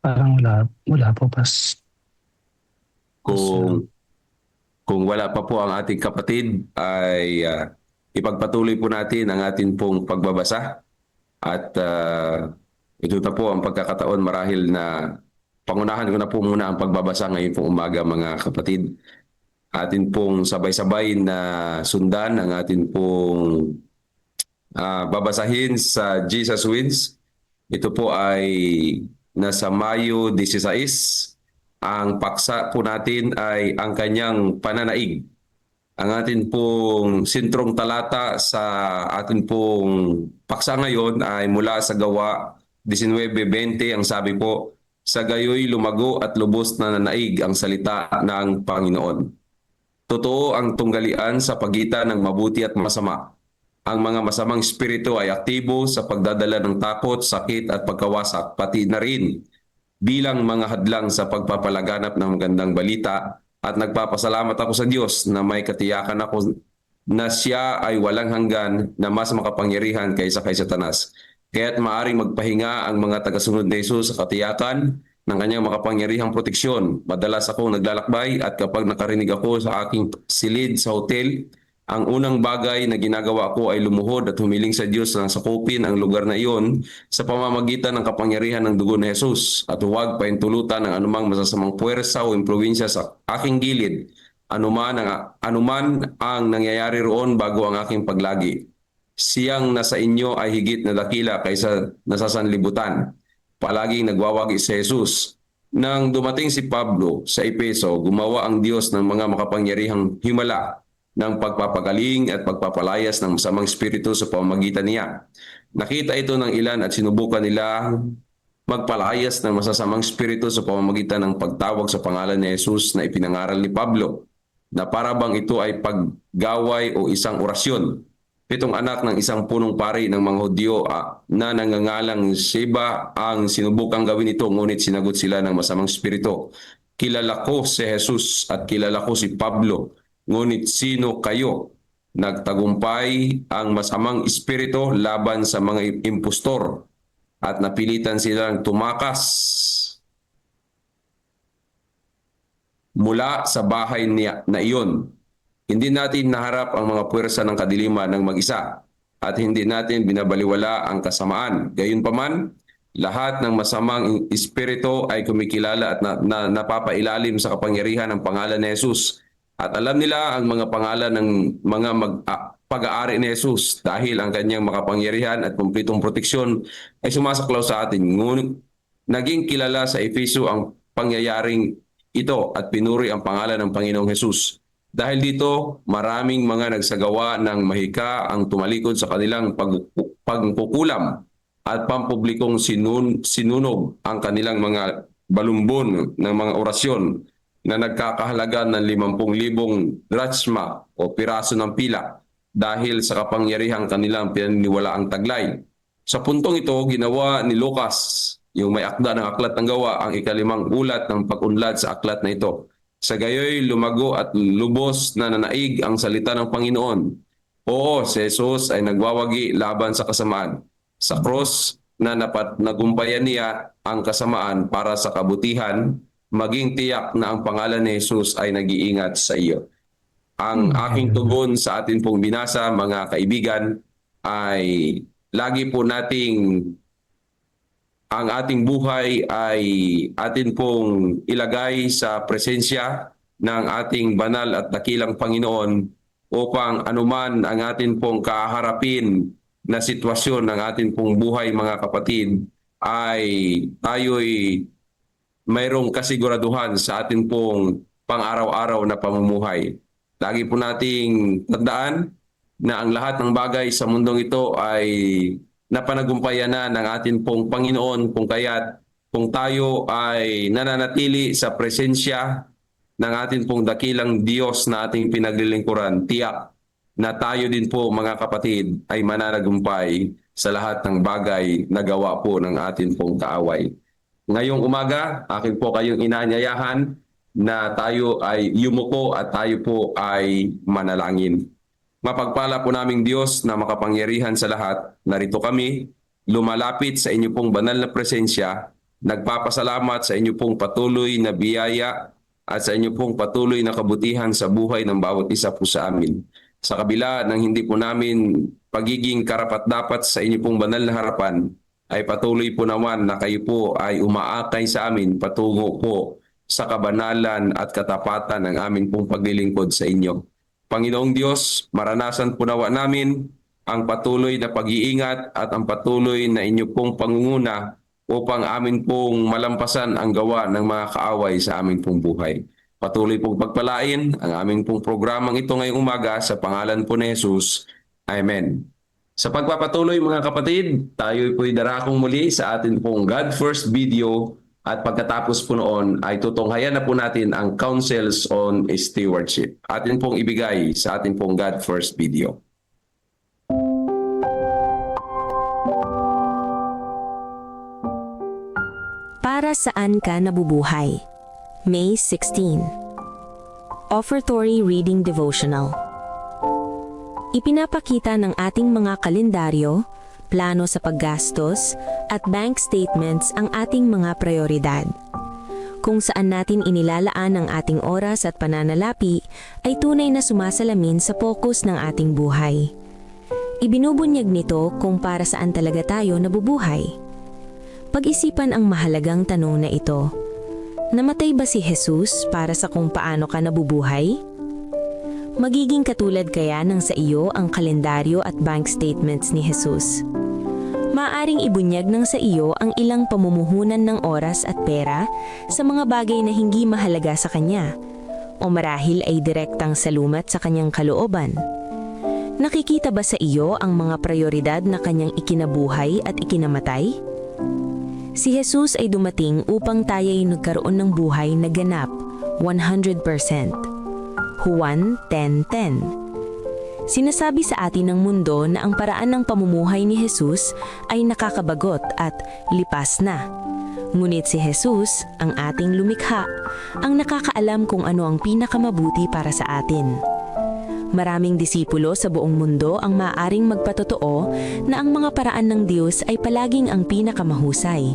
Parang wala po pas. Kung wala pa po ang ating kapatid ay ipagpatuloy po natin ang ating pong pagbabasa at ito na po ang pagkakataon marahil na pangunahan ko na po muna ang pagbabasa ngayon pong umaga mga kapatid. Atin pong sabay-sabay na sundan ang atin pong babasahin sa Jesus Wins. Ito po ay nasa Mayo 16. Ang paksa po natin ay ang kanyang pananaig. Ang atin pong sentrong talata sa atin pong paksa ngayon ay mula sa Gawa 19:20. Ang sabi po, sa gayoy lumago at lubos na nanaig ang salita ng Panginoon. Totoo ang tunggalian sa pagitan ng mabuti at masama. Ang mga masamang espiritu ay aktibo sa pagdadala ng takot, sakit at pagkawasak, pati na rin bilang mga hadlang sa pagpapalaganap ng magandang balita, at nagpapasalamat ako sa Diyos na may katiyakan ako na siya ay walang hanggan na mas makapangyarihan kaysa kay Satanas. Kaya't maaring magpahinga ang mga tagasunod ni Jesus sa katiyakan ng kanyang makapangyarihang proteksyon. Madalas akong naglalakbay at kapag nakarinig ako sa aking silid sa hotel, ang unang bagay na ginagawa ko ay lumuhod at humiling sa Diyos na sakupin ang lugar na iyon sa pamamagitan ng kapangyarihan ng dugo ni Jesus, at huwag pahintulutan ng anumang masasamang puwersa o impluwensya sa aking gilid, anuman ang nangyayari roon bago ang aking paglagi. Siyang nasa inyo ay higit na dakila kaysa nasa sanlibutan. Palaging nagwawagi si Jesus. Nang dumating si Pablo sa Efeso, gumawa ang Diyos ng mga makapangyarihang himala ng pagpapagaling at pagpapalayas ng masamang espiritu sa pamamagitan niya. Nakita ito ng ilan at sinubukan nila magpalayas ng masasamang espiritu sa pamamagitan ng pagtawag sa pangalan ni Jesus na ipinangaral ni Pablo, na para bang ito ay paggaway o isang orasyon. 7 anak ng isang punong pari ng mga Hudyo na nangangalang Sheba ang sinubukang gawin ito, ngunit sinagot sila ng masamang espiritu. Kilala ko si Jesus at kilala ko si Pablo, ngunit sino kayo? Nagtagumpay ang masamang espiritu laban sa mga impostor at napilitan silang tumakas mula sa bahay niya na iyon. Hindi natin naharap ang mga puwersa ng kadiliman ng mag-isa at hindi natin binabaliwala ang kasamaan. Gayunpaman, lahat ng masamang espiritu ay kumikilala at napapailalim sa kapangyarihan ng pangalan ni Jesus. At alam nila ang mga pangalan ng mga pag-aari ni Jesus dahil ang kanyang makapangyarihan at kumpletong proteksyon ay sumasaklaw sa atin. Ngunit naging kilala sa Efeso ang pangyayaring ito at pinuri ang pangalan ng Panginoong Jesus. Dahil dito, maraming mga nagsagawa ng mahika ang tumalikod sa kanilang pagkukulam at pampublikong sinunog ang kanilang mga balumbon ng mga orasyon na nagkakahalaga ng 50,000 drachma o piraso ng pila dahil sa kapangyarihang kanilang pinaniniwalaang taglay. Sa puntong ito, ginawa ni Lucas, yung may akda ng Aklat ng Gawa, ang 5 ulat ng pag-unlad sa aklat na ito. Sa gayoy, lumago at lubos na nanaig ang salita ng Panginoon. Oo, si Jesus ay nagwawagi laban sa kasamaan. Sa cross na nagumpayan niya ang kasamaan para sa kabutihan, maging tiyak na ang pangalan ni Jesus ay nag-iingat sa iyo. Ang aking tugon sa atin pong binasa, mga kaibigan, ay lagi po nating ang ating buhay ay atin pong ilagay sa presensya ng ating banal at dakilang Panginoon upang anuman ang atin pong kaharapin na sitwasyon ng atin pong buhay, mga kapatid, ay tayo'y mayroong kasiguraduhan sa atin pong pang-araw-araw na pamumuhay. Lagi po nating tandaan na ang lahat ng bagay sa mundong ito ay napanagumpayan na ng atin pong Panginoon, kung kaya't kung tayo ay nananatili sa presensya ng atin pong dakilang Diyos na ating pinaglilingkuran, tiyak na tayo din po, mga kapatid, ay mananagumpay sa lahat ng bagay na gawa po ng atin pong kaaway. Ngayong umaga, akin po kayong inaanyayahan na tayo ay yumuko at tayo po ay manalangin. Mapagpala po naming Diyos na makapangyarihan sa lahat, narito kami, lumalapit sa inyo pong banal na presensya, nagpapasalamat sa inyo pong patuloy na biyaya at sa inyo pong patuloy na kabutihan sa buhay ng bawat isa po sa amin. Sa kabila ng hindi po namin pagiging karapat-dapat sa inyo pong banal na harapan, ay patuloy po naman na kayo po ay umaakay sa amin patungo po sa kabanalan at katapatan ng aming pong paglilingkod sa inyo. Panginoong Diyos, maranasan po nawa namin ang patuloy na pag-iingat at ang patuloy na inyo pong pangunguna upang amin pong malampasan ang gawa ng mga kaaway sa aming pong buhay. Patuloy pong pagpalain ang aming pong programang ito ngayong umaga sa pangalan po ni Jesus. Amen. Sa pagpapatuloy, mga kapatid, tayo po'y darakong muli sa atin pong God First video At pagkatapos po noon ay tutunghayan na po natin ang Councils on Stewardship. Atin pong ibigay sa atin pong God First video. Para saan ka nabubuhay? May 16. Offertory Reading Devotional. Ipinapakita ng ating mga kalendaryo, plano sa paggastos, at bank statements ang ating mga prioridad. Kung saan natin inilalaan ang ating oras at pananalapi ay tunay na sumasalamin sa focus ng ating buhay. Ibinubunyag nito kung para saan talaga tayo nabubuhay. Pag-isipan ang mahalagang tanong na ito. Namatay ba si Jesus para sa kung paano ka nabubuhay? Magiging katulad kaya ng sa iyo ang kalendaryo at bank statements ni Jesus? Maaring ibunyag ng sa iyo ang ilang pamumuhunan ng oras at pera sa mga bagay na hindi mahalaga sa kanya, o marahil ay direktang salumat sa kanyang kalooban. Nakikita ba sa iyo ang mga prioridad na kanyang ikinabuhay at ikinamatay? Si Jesus ay dumating upang tayo ay nagkaroon ng buhay na ganap, 100%. Juan 10:10. Sinasabi sa atin ng mundo na ang paraan ng pamumuhay ni Jesus ay nakakabagot at lipas na. Ngunit si Jesus, ang ating lumikha, ang nakakaalam kung ano ang pinakamabuti para sa atin. Maraming disipulo sa buong mundo ang maaaring magpatotoo na ang mga paraan ng Diyos ay palaging ang pinakamahusay.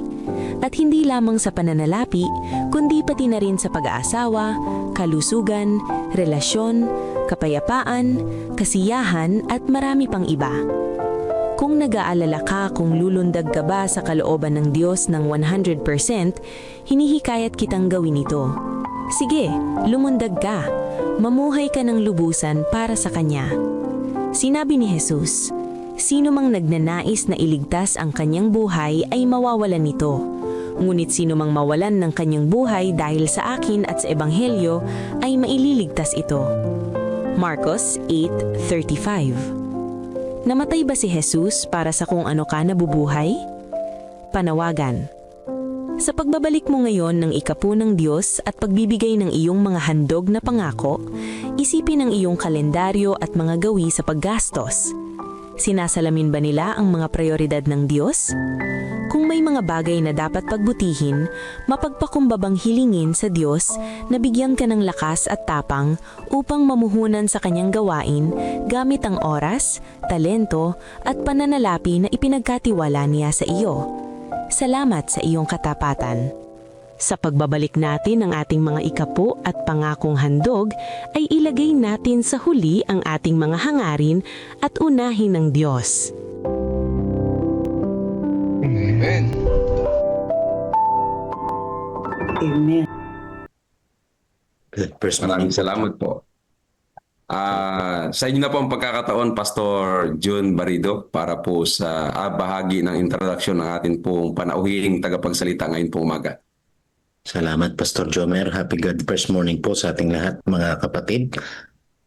At hindi lamang sa pananalapi, kundi pati na rin sa pag-aasawa, kalusugan, relasyon, kapayapaan, kasiyahan at marami pang iba. Kung nag-aalala ka kung lulundag ka ba sa kalooban ng Diyos ng 100%, hinihikayat kitang gawin ito. Sige, lumundag ka. Mamuhay ka ng lubusan para sa Kanya. Sinabi ni Jesus, sino mang nagnanais na iligtas ang kanyang buhay ay mawawalan nito. Ngunit sino mang mawalan ng kanyang buhay dahil sa akin at sa Ebanghelyo ay maililigtas ito. Marcos 8:35. Namatay ba si Jesus para sa kung ano ka nabubuhay? Panawagan. Sa pagbabalik mo ngayon ng ikapu ng Diyos at pagbibigay ng iyong mga handog na pangako, isipin ang iyong kalendaryo at mga gawi sa paggastos. Sinasalamin ba nila ang mga prioridad ng Diyos? Kung may mga bagay na dapat pagbutihin, mapagpakumbabang hilingin sa Diyos na bigyan ka ng lakas at tapang upang mamuhunan sa kanyang gawain gamit ang oras, talento at pananalapi na ipinagkatiwala niya sa iyo. Salamat sa iyong katapatan. Sa pagbabalik natin ng ating mga ikapu at pangakong handog, ay ilagay natin sa huli ang ating mga hangarin at unahin ng Diyos. Amen. Amen. Maraming salamat po. Sa inyo na po ang pagkakataon, Pastor June Barido, para po sa bahagi ng introduction ng atin pong panauhing tagapagsalita ngayon pong umaga. Salamat, Pastor Jomer. Happy God First Morning po sa ating lahat, mga kapatid.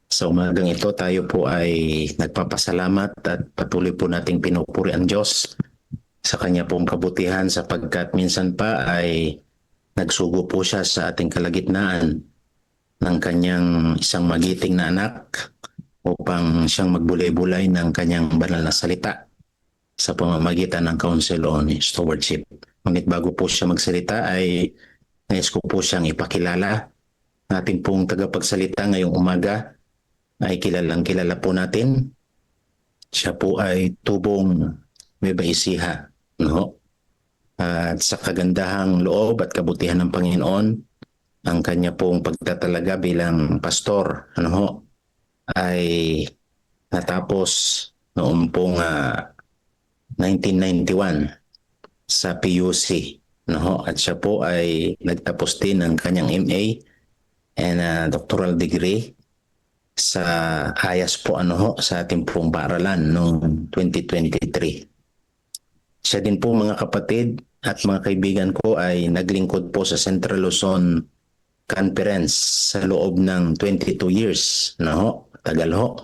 Sa umagang ito, tayo po ay nagpapasalamat at patuloy po nating pinupuri ang Diyos sa Kanya pong kabutihan sapagkat minsan pa ay nagsugo po siya sa ating kalagitnaan ng Kanyang isang magiting na anak upang siyang magbulay-bulay ng Kanyang banal na salita sa pamamagitan ng Council on Stewardship. Ngunit bago po siya magsalita ay nais ko po siyang ipakilala. Ating pong tagapagsalita ngayong umaga ay kilalang-kilala po natin. Siya po ay tubong Nueva Ecija, no? At sa kagandahang loob at kabutihan ng Panginoon, ang kanya pong pagtatalaga bilang pastor, ay natapos noong pong 1991 sa PUC. At siya po ay nagtapos din ng kanyang MA and doctoral degree sa IAS po sa ating pong paaralan noong 2023. Siya din po, mga kapatid at mga kaibigan ko, ay naglingkod po sa Central Luzon Conference sa loob ng 22 years. Tagal ho.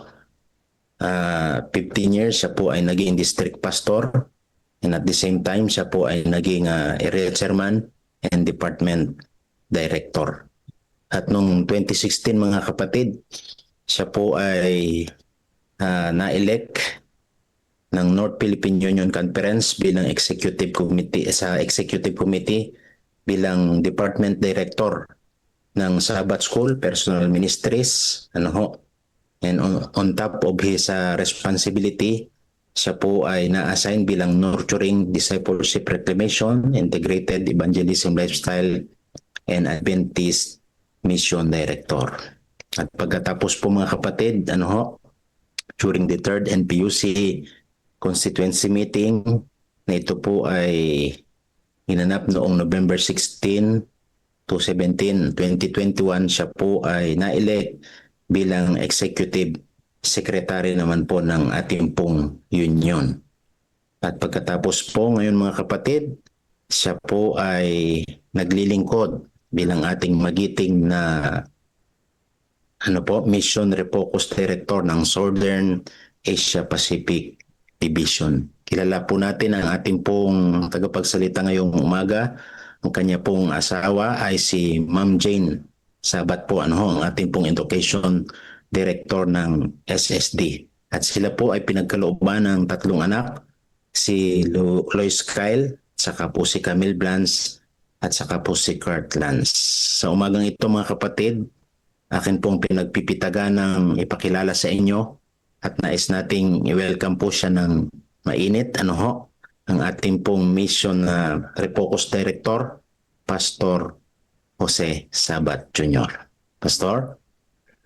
15 years siya po ay naging district pastor, and at the same time siya po ay naging area chairman and Department Director. At noong 2016 mga kapatid, siya po ay na-elect ng North Philippine Union Conference bilang Executive Committee bilang Department Director ng Sabbath School Personal Ministries, and on top of his responsibility, siya po ay na-assign bilang Nurturing Discipleship Reclamation, Integrated Evangelism Lifestyle, and Adventist Mission Director. At pagkatapos po mga kapatid, during the 3rd NPUC constituency meeting, na ito po ay ginanap noong November 16 to 17, 2021, siya po ay na-elect bilang Executive Secretary naman po ng ating pong union. At pagkatapos po ngayon mga kapatid, siya po ay naglilingkod bilang ating magiting na Mission Refocus Director ng Southern Asia Pacific Division. Kilala po natin ang ating pong tagapagsalita ngayong umaga. Ang kanya pong asawa ay si Ma'am Jane Sabat po, ang ating pong Education Director ng SSD. At sila po ay pinagkalooban ng 3 anak, si Lois Kyle, saka po si Camille Blance, at saka po si Kurt Lance. Sa umagang ito mga kapatid, akin pong pinagpipitagan ng ipakilala sa inyo at nais nating i-welcome po siya ng mainit, ang ating pong Mission Refocus Director, Pastor Jose Sabat Jr. Pastor?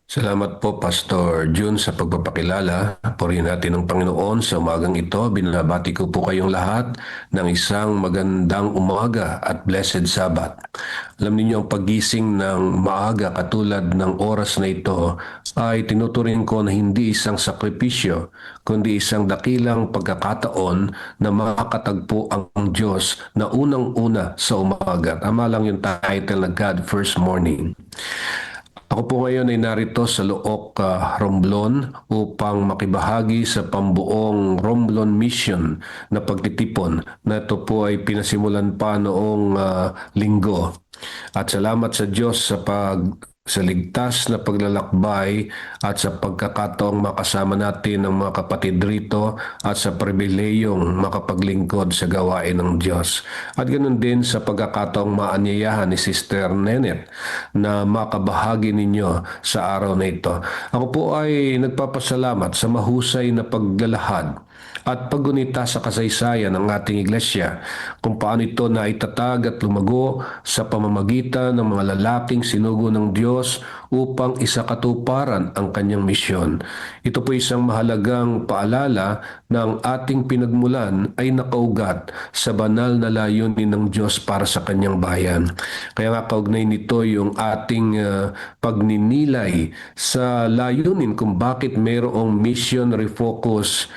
Salamat po, Pastor Jun, sa pagpapakilala. Purihin natin ng Panginoon sa umagang ito. Binabati ko po kayong lahat ng isang magandang umaga at blessed Sabat. Alam niyo ang paggising ng maaga katulad ng oras na ito ay tinuturing ko na hindi isang sakripisyo, kundi isang dakilang pagkakataon na makakatagpo ang Diyos na unang-una sa umaga. Tama lang yung title na God First Morning. Ako po ngayon ay narito sa Look, Romblon upang makibahagi sa pambuong Romblon Mission na pagtitipon na ito po ay pinasimulan pa noong linggo. At salamat sa Diyos sa ligtas na paglalakbay at sa pagkakataong makasama natin ng mga kapatid rito at sa pribilehiyong makapaglingkod sa gawain ng Diyos. At ganoon din sa pagkakataong maanyayahan ni Sister Nenet na makabahagi ninyo sa araw na ito. Ako po ay nagpapasalamat sa mahusay na paglalahad at paggunita sa kasaysayan ng ating iglesia kung paano ito na itatag at lumago sa pamamagitan ng mga lalaking sinugo ng Diyos upang isakatuparan ang kanyang misyon. Ito po isang mahalagang paalala na ang ating pinagmulan ay nakaugat sa banal na layunin ng Diyos para sa kanyang bayan. Kaya nga kaugnay nito yung ating pagninilay sa layunin kung bakit mayroong Mission Refocus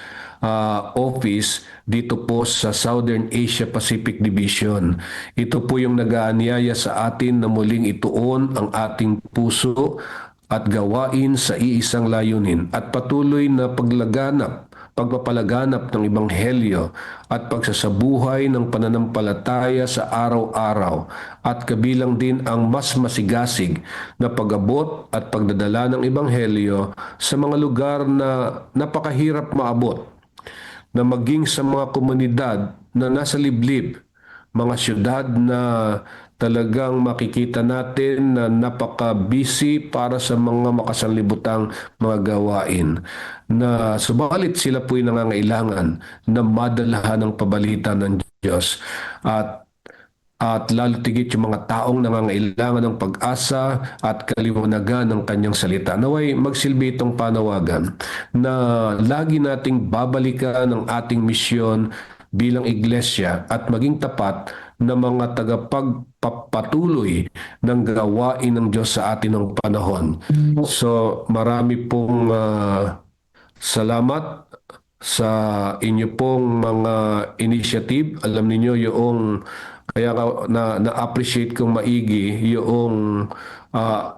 office dito po sa Southern Asia Pacific Division. Ito po yung nag-aanyaya sa atin na muling ituon ang ating puso at gawain sa iisang layunin at patuloy na pagpapalaganap ng Ebanghelyo at pagsasabuhay ng pananampalataya sa araw-araw at kabilang din ang mas masigasig na pag-abot at pagdadala ng Ebanghelyo sa mga lugar na napakahirap maabot, na maging sa mga komunidad na nasa liblib, mga syudad na talagang makikita natin na napaka-busy para sa mga makasanlibutang mga gawain. Na subalit sila po'y nangangailangan na madalahan ng pabalita ng Diyos at lalo tigit yung mga taong nangangailangan ng pag-asa at kaliwanagan ng kanyang salita. Naway magsilbi itong panawagan na lagi nating babalikan ang ating misyon bilang iglesia at maging tapat na mga tagapagpapatuloy ng gawain ng Diyos sa atin ng panahon. So marami pong salamat sa inyo pong mga initiative. Alam niyo yung kaya na-appreciate kong maigi yung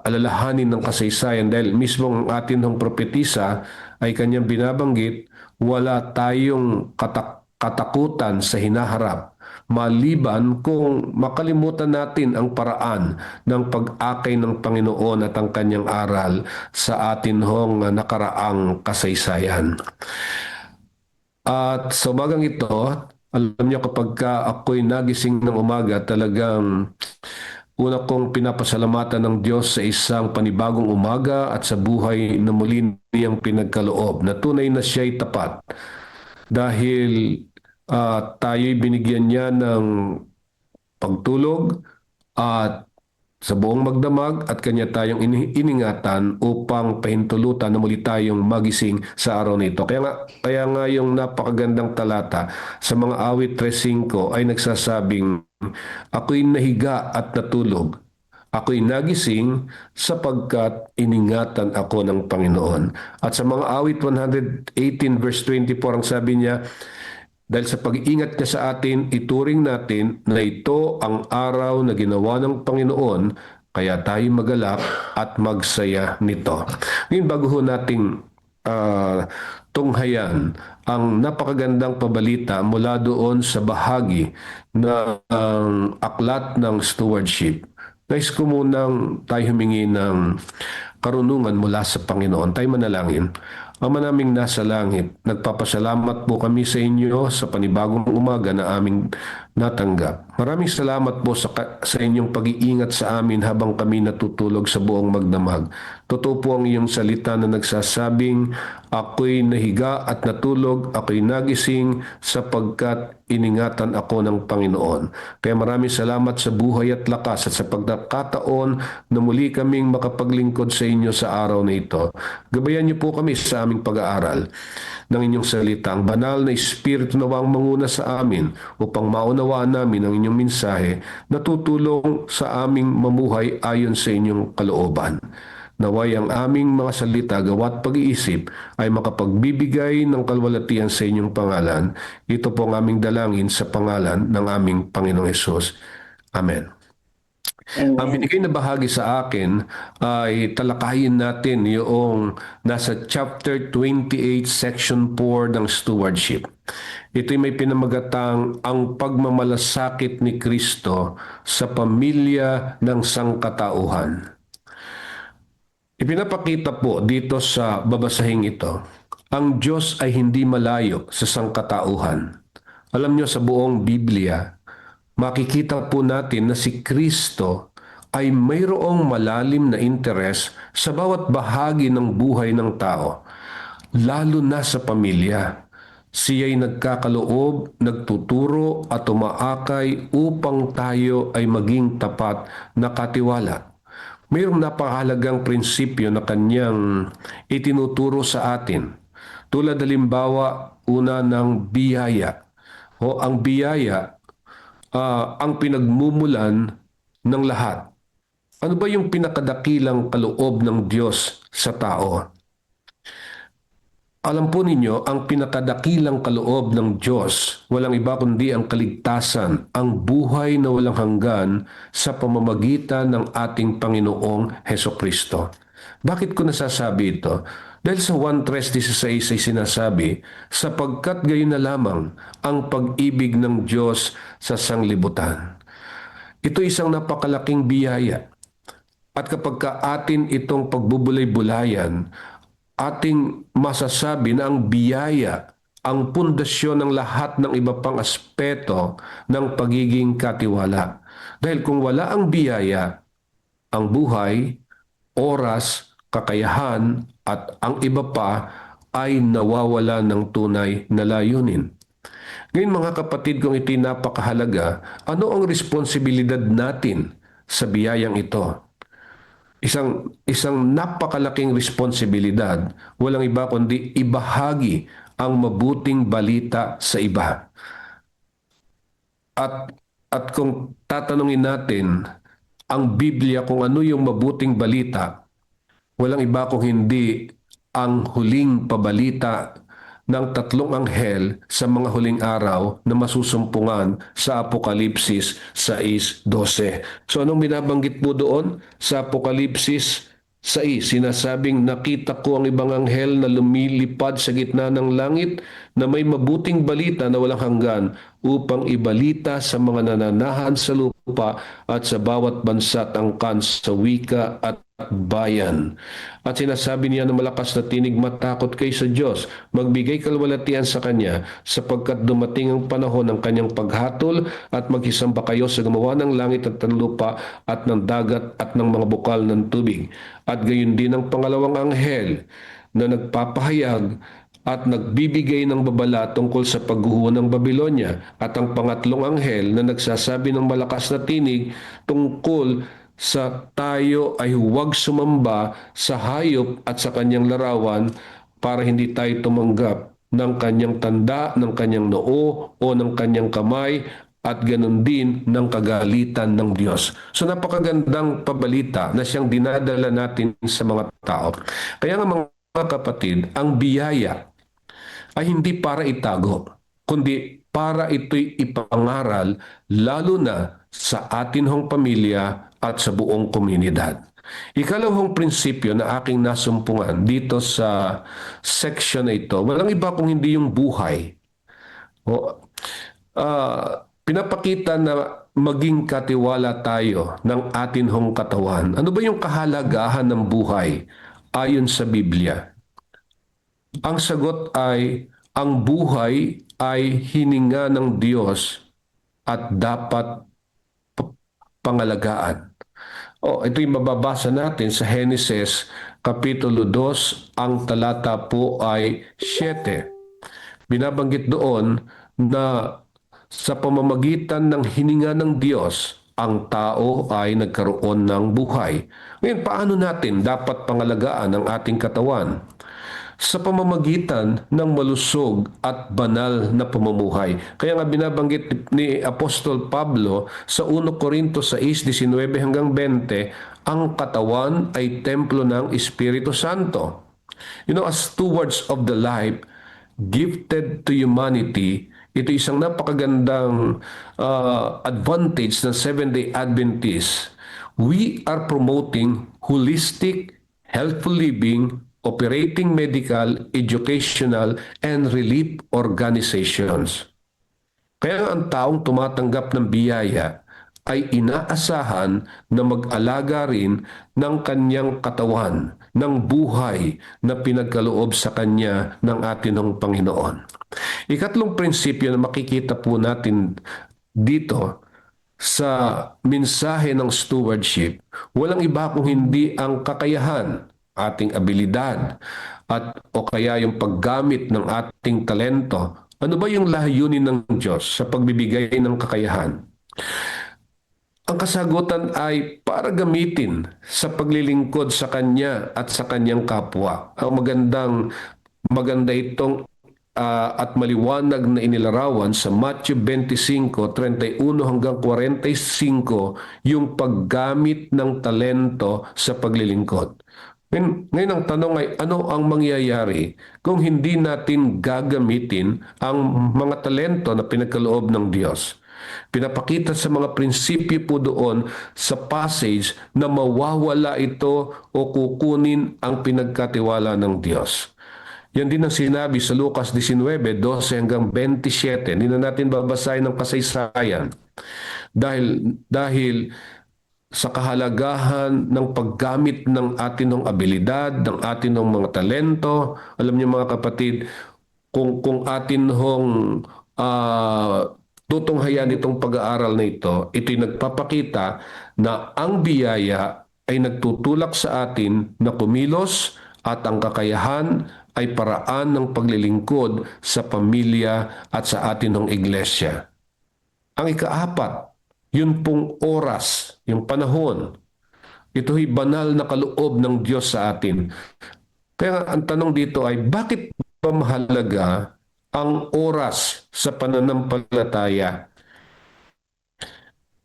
alalahanin ng kasaysayan dahil mismo ang atin ng propetisa ay kanyang binabanggit, wala tayong katakutan sa hinaharap. maliban kung makalimutan natin ang paraan ng pag-akay ng Panginoon at ang kanyang aral sa atin hong nakaraang kasaysayan. At sa umagang ito, alam niyo kapag ako'y nagising ng umaga, talagang una kong pinapasalamatan ng Diyos sa isang panibagong umaga at sa buhay na muli niyang pinagkaloob na tunay na siya'y tapat. Dahil tayo'y binigyan niya ng pagtulog at sa buong magdamag at kanya tayong iningatan upang pahintulutan na muli tayong magising sa araw na ito. Kaya nga yung napakagandang talata sa mga awit 3:5 ay nagsasabing, ako'y nahiga at natulog. Ako'y nagising sapagkat iningatan ako ng Panginoon. At sa mga awit 118 verse 24 ang sabi niya, dahil sa pag-iingat niya sa atin, ituring natin na ito ang araw na ginawa ng Panginoon, kaya tayo magalak at magsaya nito. Ngayon, bago ho nating tunghayan ang napakagandang pabalita mula doon sa bahagi ng aklat ng stewardship, nais ko munang tayo humingi ng karunungan mula sa Panginoon. Tayo manalangin. Ama naming nasa langit, nagpapasalamat po kami sa inyo sa panibagong umaga na aming natanggap. Maraming salamat po sa inyong pag-iingat sa amin habang kami natutulog sa buong magdamag. Totoo po ang iyong salita na nagsasabing, ako'y nahiga at natulog, ako'y nagising sapagkat iningatan ako ng Panginoon. Kaya maraming salamat sa buhay at lakas at sa pagkakataon na muli kaming makapaglingkod sa inyo sa araw na ito. Gabayan niyo po kami sa aming pag-aaral ng inyong salita. Ang banal na Espiritu nawang manguna sa amin upang maunawaan namin ang inyong mensahe na tutulong sa aming mamuhay ayon sa inyong kalooban. Naway ang aming mga salita, gawa't pag-iisip ay makapagbibigay ng kalwalatian sa inyong pangalan. Ito po ang aming dalangin sa pangalan ng aming Panginoong Hesus. Amen. Ang binigay na bahagi sa akin ay talakayin natin yung nasa chapter 28, section 4 ng stewardship. Ito'y may pinamagatang ang pagmamalasakit ni Kristo sa pamilya ng sangkatauhan. Ipinapakita po dito sa babasahing ito, ang Diyos ay hindi malayo sa sangkatauhan. Alam niyo sa buong Biblia, makikita po natin na si Kristo ay mayroong malalim na interes sa bawat bahagi ng buhay ng tao, lalo na sa pamilya. Siya'y nagkakaloob, nagtuturo at umaakay upang tayo ay maging tapat na katiwala. Mayroong napakahalagang prinsipyo na kanyang itinuturo sa atin. Tulad halimbawa, una ng biyaya. O ang biyaya, ang pinagmumulan ng lahat. Ano ba yung pinakadakilang kaloob ng Diyos sa tao? Alam po ninyo, ang pinakadakilang kaloob ng Diyos, walang iba kundi ang kaligtasan, ang buhay na walang hanggan sa pamamagitan ng ating Panginoong Hesukristo. Bakit ko nasasabi ito? Dahil sa 1:3:16 ay sinasabi, sapagkat gayon na lamang ang pag-ibig ng Diyos sa sanglibutan. Ito isang napakalaking biyaya. At kapag ka atin itong pagbubulay-bulayan, ating masasabi na ang biyaya, ang pundasyon ng lahat ng iba pang aspeto ng pagiging katiwala. Dahil kung wala ang biyaya, ang buhay, oras, kakayahan, at ang iba pa ay nawawala ng tunay na layunin. Ngayon mga kapatid, kung ito'y napakahalaga, ano ang responsibilidad natin sa biyayang ito? Isang napakalaking responsibilidad, walang iba kundi ibahagi ang mabuting balita sa iba. At kung tatanungin natin ang Biblia kung ano yung mabuting balita, walang iba kung hindi ang huling pabalita ng 3 anghel sa mga huling araw na masusumpungan sa Apokalipsis 6:12. So anong binabanggit po doon sa Apokalipsis Sinasabing nakita ko ang ibang anghel na lumilipad sa gitna ng langit na may mabuting balita na walang hanggan upang ibalita sa mga nananahan sa lupa at sa bawat bansa at angkan sa wika at bayan. At sinasabi niya ng malakas na tinig, matakot kayo sa Diyos, magbigay kalwalatian sa Kanya, sapagkat dumating ang panahon ng Kanyang paghatol at maghisamba kayo sa gumawa ng langit at ng lupa at ng dagat at ng mga bukal ng tubig. At gayon din ang pangalawang anghel na nagpapahayag at nagbibigay ng babala tungkol sa pagguho ng Babylonia, at ang pangatlong anghel na nagsasabi ng malakas na tinig tungkol sa tayo ay huwag sumamba sa hayop at sa kanyang larawan para hindi tayo tumanggap ng kanyang tanda, ng kanyang noo o ng kanyang kamay, at ganun din ng kagalitan ng Diyos. So napakagandang pabalita na siyang dinadala natin sa mga tao. Kaya nga mga kapatid, ang biyaya ay hindi para itago, kundi para ito'y ipangaral lalo na sa atin hong pamilya at sa buong komunidad. Ikalawang prinsipyo na aking nasumpungan dito sa section na ito, walang iba kung hindi yung buhay. Pinapakita na maging katiwala tayo ng atin hong katawan. Ano ba yung kahalagahan ng buhay ayon sa Biblia? Ang sagot ay, ang buhay ay hininga ng Diyos at dapat pangalagaan. Ito'y mababasa natin sa Genesis Kapitulo 2, ang talata po ay 7. Binabanggit doon na sa pamamagitan ng hininga ng Diyos, ang tao ay nagkaroon ng buhay. Ngayon, paano natin dapat pangalagaan ang ating katawan? Sa pamamagitan ng malusog at banal na pamumuhay. Kaya nga binabanggit ni Apostol Pablo sa 1 Corintios 6:19 hanggang 20, ang katawan ay templo ng Espiritu Santo. As stewards of the life gifted to humanity, ito isang napakagandang advantage ng Seventh-day Adventists. We are promoting holistic, healthful living, operating medical, educational, and relief organizations. Kaya ang taong tumatanggap ng biyaya ay inaasahan na mag-alaga rin ng kanyang katawan, ng buhay na pinagkaloob sa kanya ng atinong Panginoon. Ikatlong prinsipyo na makikita po natin dito sa mensahe ng stewardship, walang iba kung hindi ang kakayahan, ating abilidad, o kaya yung paggamit ng ating talento. Ano ba yung layunin ng Diyos sa pagbibigay ng kakayahan? Ang kasagutan ay para gamitin sa paglilingkod sa Kanya at sa Kanyang kapwa. Ang maganda itong at maliwanag na inilarawan sa Matthew 25:31 hanggang 45, yung paggamit ng talento sa paglilingkod. Ngayon ang tanong ay, ano ang mangyayari kung hindi natin gagamitin ang mga talento na pinagkaloob ng Diyos? Pinapakita sa mga prinsipyo po doon sa passage na mawawala ito o kukunin ang pinagkatiwala ng Diyos. Yan din ang sinabi sa Lucas 19:12 hanggang 27. Hindi na natin babasahin ng kasaysayan. Dahil sa kahalagahan ng paggamit ng atinong abilidad, ng atinong mga talento. Alam niyo mga kapatid, kung atin hong tutunghayan itong pag-aaral na ito, ito'y nagpapakita na ang biyaya ay nagtutulak sa atin na kumilos at ang kakayahan ay paraan ng paglilingkod sa pamilya at sa atinong iglesia. Ang ikaapat, yun pong oras, yung panahon. Ito'y banal na kaloob ng Diyos sa atin. Kaya ang tanong dito ay, bakit ba mahalaga ang oras sa pananampalataya?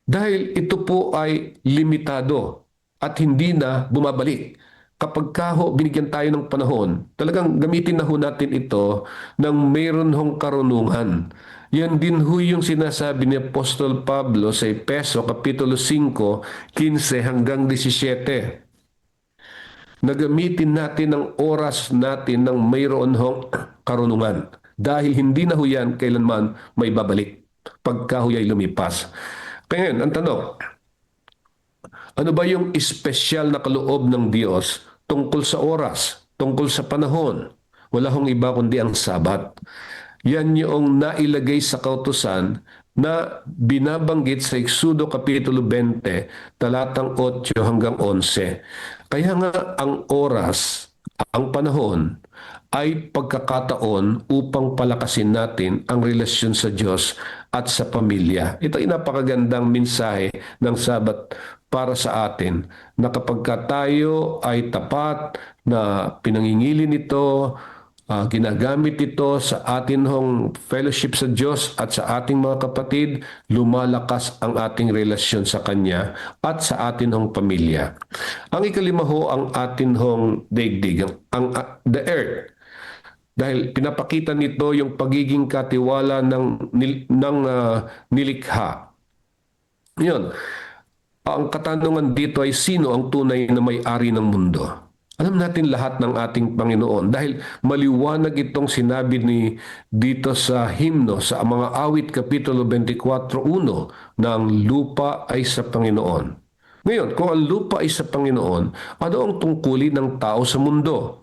Dahil ito po ay limitado at hindi na bumabalik. Kapag binigyan tayo ng panahon, talagang gamitin na ho natin ito ng mayroon hong karunungan. Yan din ho yung sinasabi ni Apostol Pablo sa Efeso Kapitulo 5, 15 hanggang 17. na gamitin natin ang oras natin ng mayroon hong karunungan. Dahil hindi na ho yan kailanman may babalik pagka ho ay lumipas. Kaya ngayon, ang tanong, ano ba yung espesyal na kaloob ng Diyos tungkol sa oras, tungkol sa panahon? Wala hong iba kundi ang Sabat. Yan yung nailagay sa kautusan na binabanggit sa Exodo Kapitulo 20, talatang 8 hanggang 11. Kaya nga ang oras, ang panahon, ay pagkakataon upang palakasin natin ang relasyon sa Diyos at sa pamilya. Ito ay napakagandang mensahe ng Sabat para sa atin na kapag tayo ay tapat na pinangingili nito, ginagamit ito sa atin hong fellowship sa Diyos at sa ating mga kapatid, lumalakas ang ating relasyon sa Kanya at sa atin hong pamilya. Ang ikalima ho, ang atin hong daigdig, the earth. Dahil pinapakita nito yung pagiging katiwala ng nilikha. Yun. Ang katanungan dito ay sino ang tunay na may-ari ng mundo? Alam natin lahat ng ating Panginoon dahil maliwanag itong sinabi dito sa himno sa mga awit Kapitulo 24:1 na ang lupa ay sa Panginoon. Ngayon, kung ang lupa ay sa Panginoon, ano ang tungkulin ng tao sa mundo?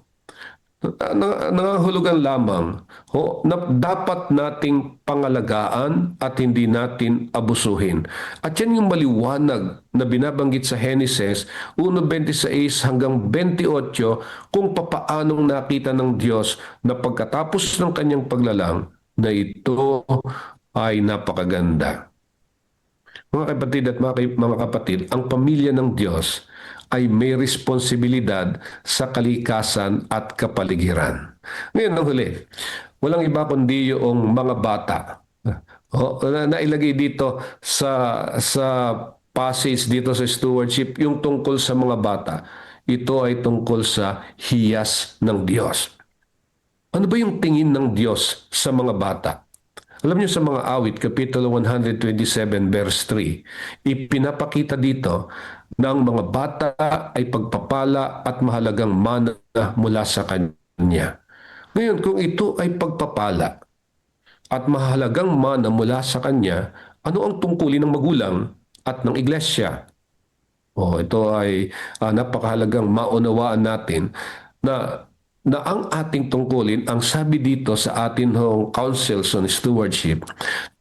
Nangahulugan lamang na dapat nating pangalagaan at hindi natin abusuhin. At yan yung maliwanag na binabanggit sa Genesis 1:26 hanggang 28 kung papaanong nakita ng Diyos na pagkatapos ng kanyang paglalang na ito ay napakaganda. Mga kapatid at mga kapatid, ang pamilya ng Diyos ay may responsibilidad sa kalikasan at kapaligiran. Ngayon, ang huli, walang iba kundi yung mga bata. Nailagay dito sa passage dito sa stewardship, yung tungkol sa mga bata. Ito ay tungkol sa hiyas ng Diyos. Ano ba yung tingin ng Diyos sa mga bata? Alam niyo sa mga awit, Kapitulo 127, verse 3, ipinapakita dito na ang mga bata ay pagpapala at mahalagang mana mula sa Kanya. Ngayon, kung ito ay pagpapala at mahalagang mana mula sa Kanya, ano ang tungkulin ng magulang at ng iglesia? Ito ay napakahalagang maunawaan natin na ang ating tungkulin, ang sabi dito sa atin hong councils on stewardship,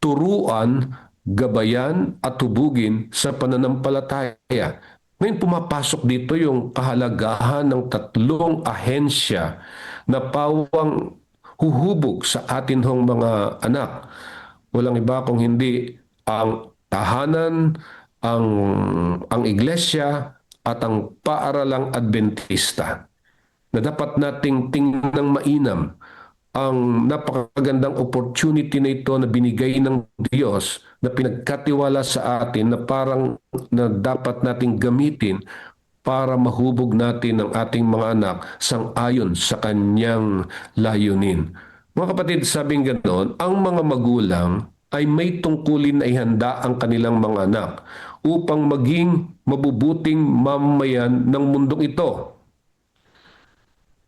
turuan, gabayan at hubugin sa pananampalataya. Ngayon pumapasok dito yung kahalagahan ng 3 ahensya na pawang huhubog sa atin hong mga anak. Walang iba kung hindi ang tahanan, ang iglesia at ang paaralang Adventista, na dapat nating tingnan mainam ang napakagandang opportunity na ito na binigay ng Diyos na pinagkatiwala sa atin na parang na dapat nating gamitin para mahubog natin ang ating mga anak sang-ayon sa Kanyang layunin. Mga kapatid, sabing ganoon, ang mga magulang ay may tungkulin na ihanda ang kanilang mga anak upang maging mabubuting mamamayan ng mundong ito.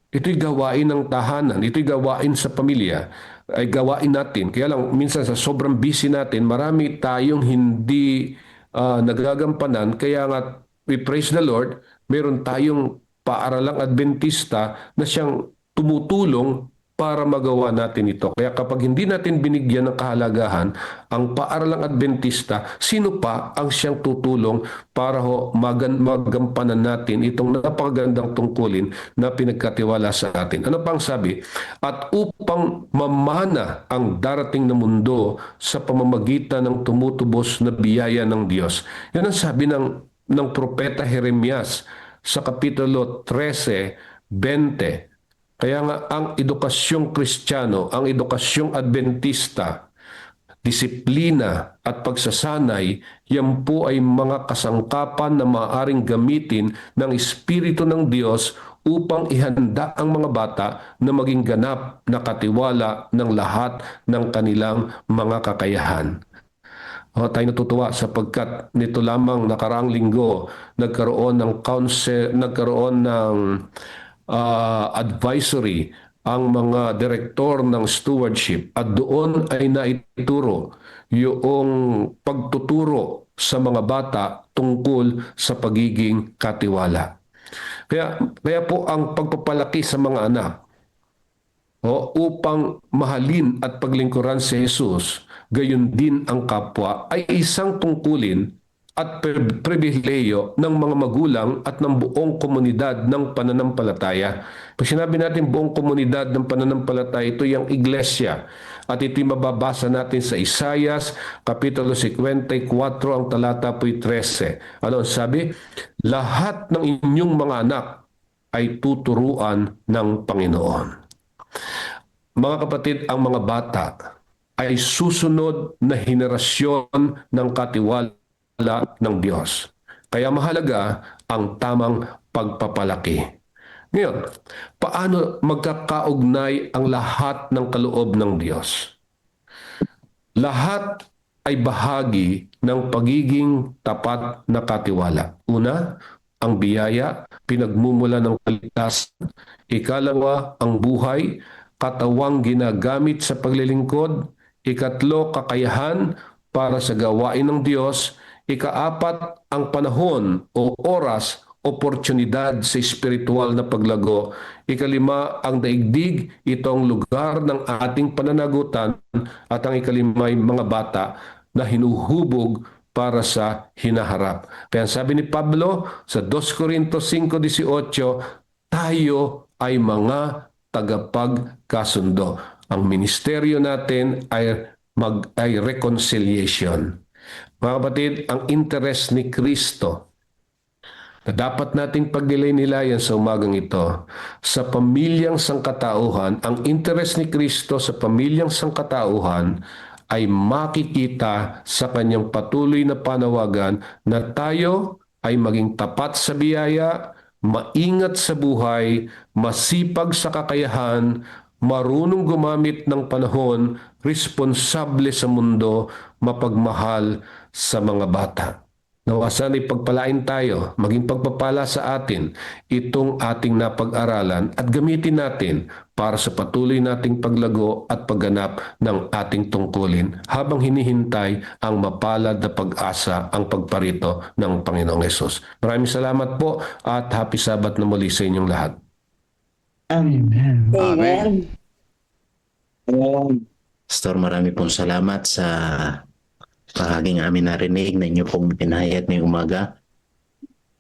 Ito'y gawain ng tahanan, ito'y gawain sa pamilya, ay gawain natin. Kaya lang, minsan sa sobrang busy natin, marami tayong hindi nagagampanan. Kaya nga, we praise the Lord, meron tayong paaralang Adventista na siyang tumutulong para magawa natin ito. Kaya kapag hindi natin binigyan ng kahalagahan ang paaralang Adventista, sino pa ang siyang tutulong para magampanan natin itong napakagandang tungkulin na pinagkatiwala sa atin? Ano pang sabi? At upang mamana ang darating na mundo sa pamamagitan ng tumutubos na biyaya ng Diyos. Yan ang sabi ng propeta Jeremias sa Kapitulo 13:20. Kaya nga ang edukasyong Kristiyano, ang edukasyong Adventista, disiplina at pagsasanay, yan po ay mga kasangkapan na maaaring gamitin ng Espiritu ng Diyos upang ihanda ang mga bata na maging ganap na katiwala ng lahat ng kanilang mga kakayahan. Tayo natutuwa sapagkat nito lamang nakaraang linggo nagkaroon ng advisory ang mga direktor ng stewardship at doon ay naituro yung pagtuturo sa mga bata tungkol sa pagiging katiwala. Kaya po ang pagpapalaki sa mga anak upang mahalin at paglingkuran si Jesus, gayon din ang kapwa, ay isang tungkulin at pribileyo ng mga magulang at ng buong komunidad ng pananampalataya. Pag sinabi natin buong komunidad ng pananampalataya, ito yung iglesia. At ito'y mababasa natin sa Isaias, Kapitulo 54, ang talata po'y 13. Ano ang sabi? Lahat ng inyong mga anak ay tuturuan ng Panginoon. Mga kapatid, ang mga bata ay susunod na henerasyon ng katiwala ng Diyos. Kaya mahalaga ang tamang pagpapalaki. Ngayon, paano magkakaugnay ang lahat ng kaloob ng Diyos? Lahat ay bahagi ng pagiging tapat na katiwala. Una, ang biyaya, pinagmumula ng kaligtasan. Ikalawa, ang buhay, katawang ginagamit sa paglilingkod. Ikatlo, kakayahan para sa gawain ng Diyos. Ikaapat, ang panahon o oras, oportunidad sa espiritual na paglago. Ikalima, ang daigdig, ito ang lugar ng ating pananagutan. At ang ikalima ay mga bata na hinuhubog para sa hinaharap. Kaya sabi ni Pablo sa 2 Corintios 5:18, tayo ay mga tagapagkasundo. Ang ministeryo natin ay reconciliation. Mga kapatid, ang interes ni Kristo na dapat nating pagnilay-nilayan sa umagang ito, sa pamilyang sangkatauhan, ang interes ni Kristo sa pamilyang sangkatauhan ay makikita sa kanyang patuloy na panawagan na tayo ay maging tapat sa biyaya, maingat sa buhay, masipag sa kakayahan, marunong gumamit ng panahon, responsable sa mundo, mapagmahal sa mga bata. Nawa sana'y pagpalain tayo, maging pagpapala sa atin itong ating napag-aralan at gamitin natin para sa patuloy nating paglago at pagganap ng ating tungkulin habang hinihintay ang mapalad na pag-asa, ang pagparito ng Panginoong Hesus. Maraming salamat po at happy Sabat na muli sa inyong lahat. Amen. Amen. Pastor, marami pong salamat sa bahaging amin narinig na inyo pong pinahayag ngayong umaga.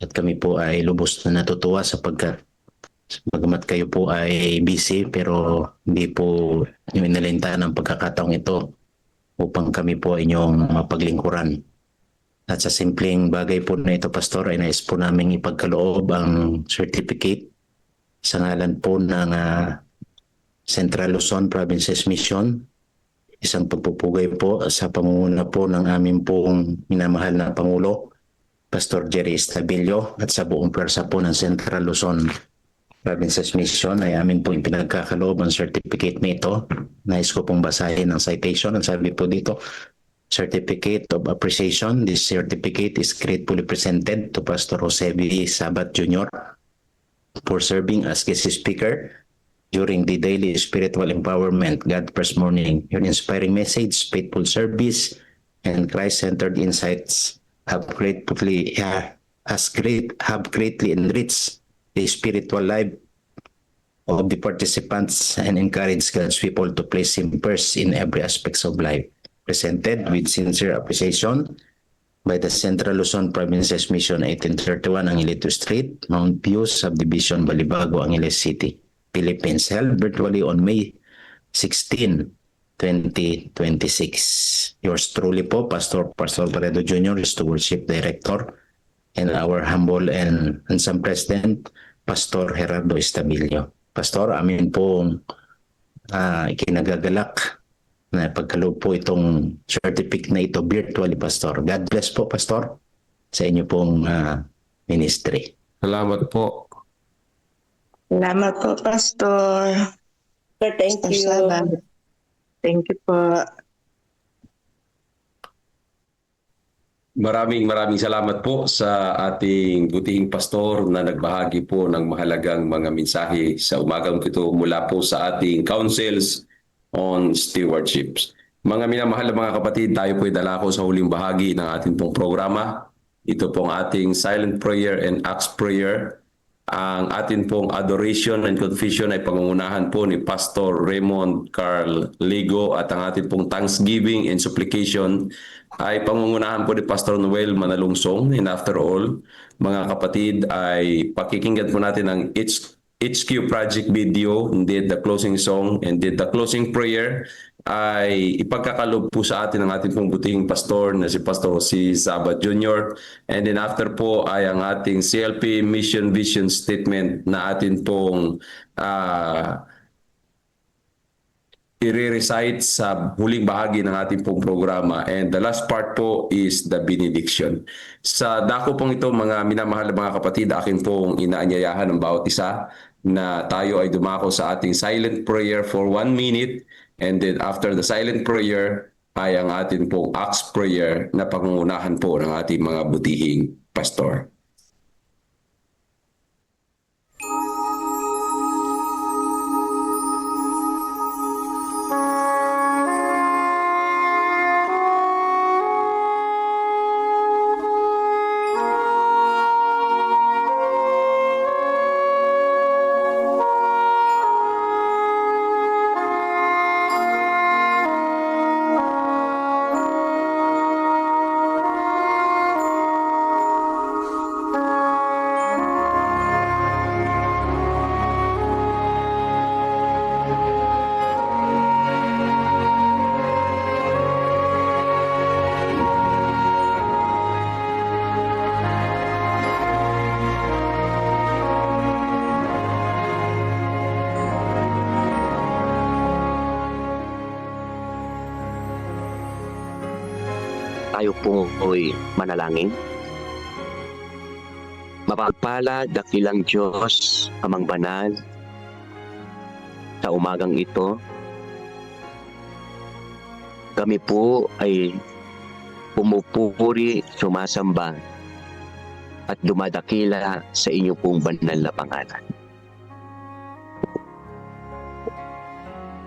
At kami po ay lubos na natutuwa sapagkat bagamat kayo po ay busy pero hindi po nyo inalintaan ang pagkakataong ito upang kami po inyong mapaglingkuran. At sa simpleng bagay po na ito, Pastor, ay nais po namin ipagkaloob ang certificate sa ngalan po ng Central Luzon Provinces Mission. Isang pagpupugay po sa pamumuno po ng aming pong minamahal na Pangulo, Pastor Jerry Estabillo, at sa buong pwersa po ng Central Luzon Provinces Mission ay amin pong pinagkakaloob ang certificate nito. Nais ko pong basahin ang citation. Ang sabi po dito, Certificate of Appreciation. This certificate is gratefully presented to Pastor Jose V. Sabat Jr. for serving as guest speaker during the daily spiritual empowerment God First Morning. Your inspiring message, faithful service, and Christ-centered insights have greatly enriched the spiritual life of the participants and encouraged God's people to place Him first in every aspect of life. Presented with sincere appreciation by the Central Luzon Provinces Mission 1831 Angelito Street, Mount Pius Subdivision, Balibago, Angeles City, Philippines, held virtually on May 16, 2026. Yours truly po, Pastor Paredo Jr., Stewardship Director, and our humble and handsome President, Pastor Gerardo Estabillo. Pastor, amin pong ikinagagalak na pagkaloob po itong certificate na ito virtually, Pastor. God bless po, Pastor, sa inyo pong ministry. Salamat po. Salamat po, Pastor. Sir, thank you. Thank you po. Maraming salamat po sa ating butihing pastor na nagbahagi po ng mahalagang mga mensahe sa umagang ito mula po sa ating councils on stewardships. Mga minamahal na mga kapatid, tayo po ay dalako sa huling bahagi ng ating pong programa. Ito pong ating silent prayer and acts prayer. Ang atin pong adoration and confession ay pangungunahan po ni Pastor Raymond Carl Ligo at ang atin pong thanksgiving and supplication ay pangungunahan po ni Pastor Noel Manalungsong. And after all, mga kapatid, ay pakikinggan po natin ang HQ Project video, indeed the closing song, and the closing prayer ay ipagkakalob po sa atin ng ating pong butihing pastor na si Pastor Jose Sabat Jr. And then after po ay ang ating CLP Mission Vision Statement na atin pong i-recite sa huling bahagi ng ating pong programa. And the last part po is the benediction. Sa dako pong ito, mga minamahal na mga kapatid, akin pong inaanyayahan ng bawat isa na tayo ay dumako sa ating silent prayer for 1 minute. And then after the silent prayer ay ang atin pong acts prayer na pangungunahan po ng ating mga butihing pastor. Tayo po ay manalangin. Mapagpalad, dakilang Diyos, Amang Banal, sa umagang ito, kami po ay pumupuri, sumasamba, at dumadakila sa inyo pong banal na pangalan.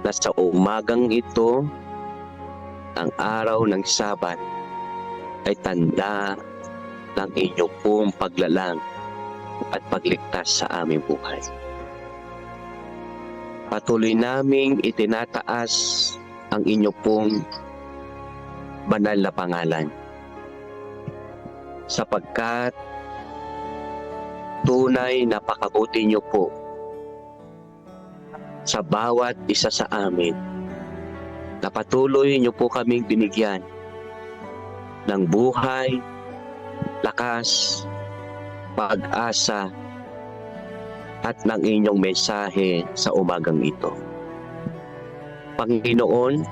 Na sa umagang ito, ang araw ng Sabat, ay tanda ng inyong pong paglalang at pagligtas sa aming buhay. Patuloy naming itinataas ang inyong pong banal na pangalan sapagkat tunay na pakabuti niyo po sa bawat isa sa amin na patuloy niyo po kaming binigyan ng buhay, lakas, pag-asa, at ng inyong mensahe sa umagang ito. Panginoon,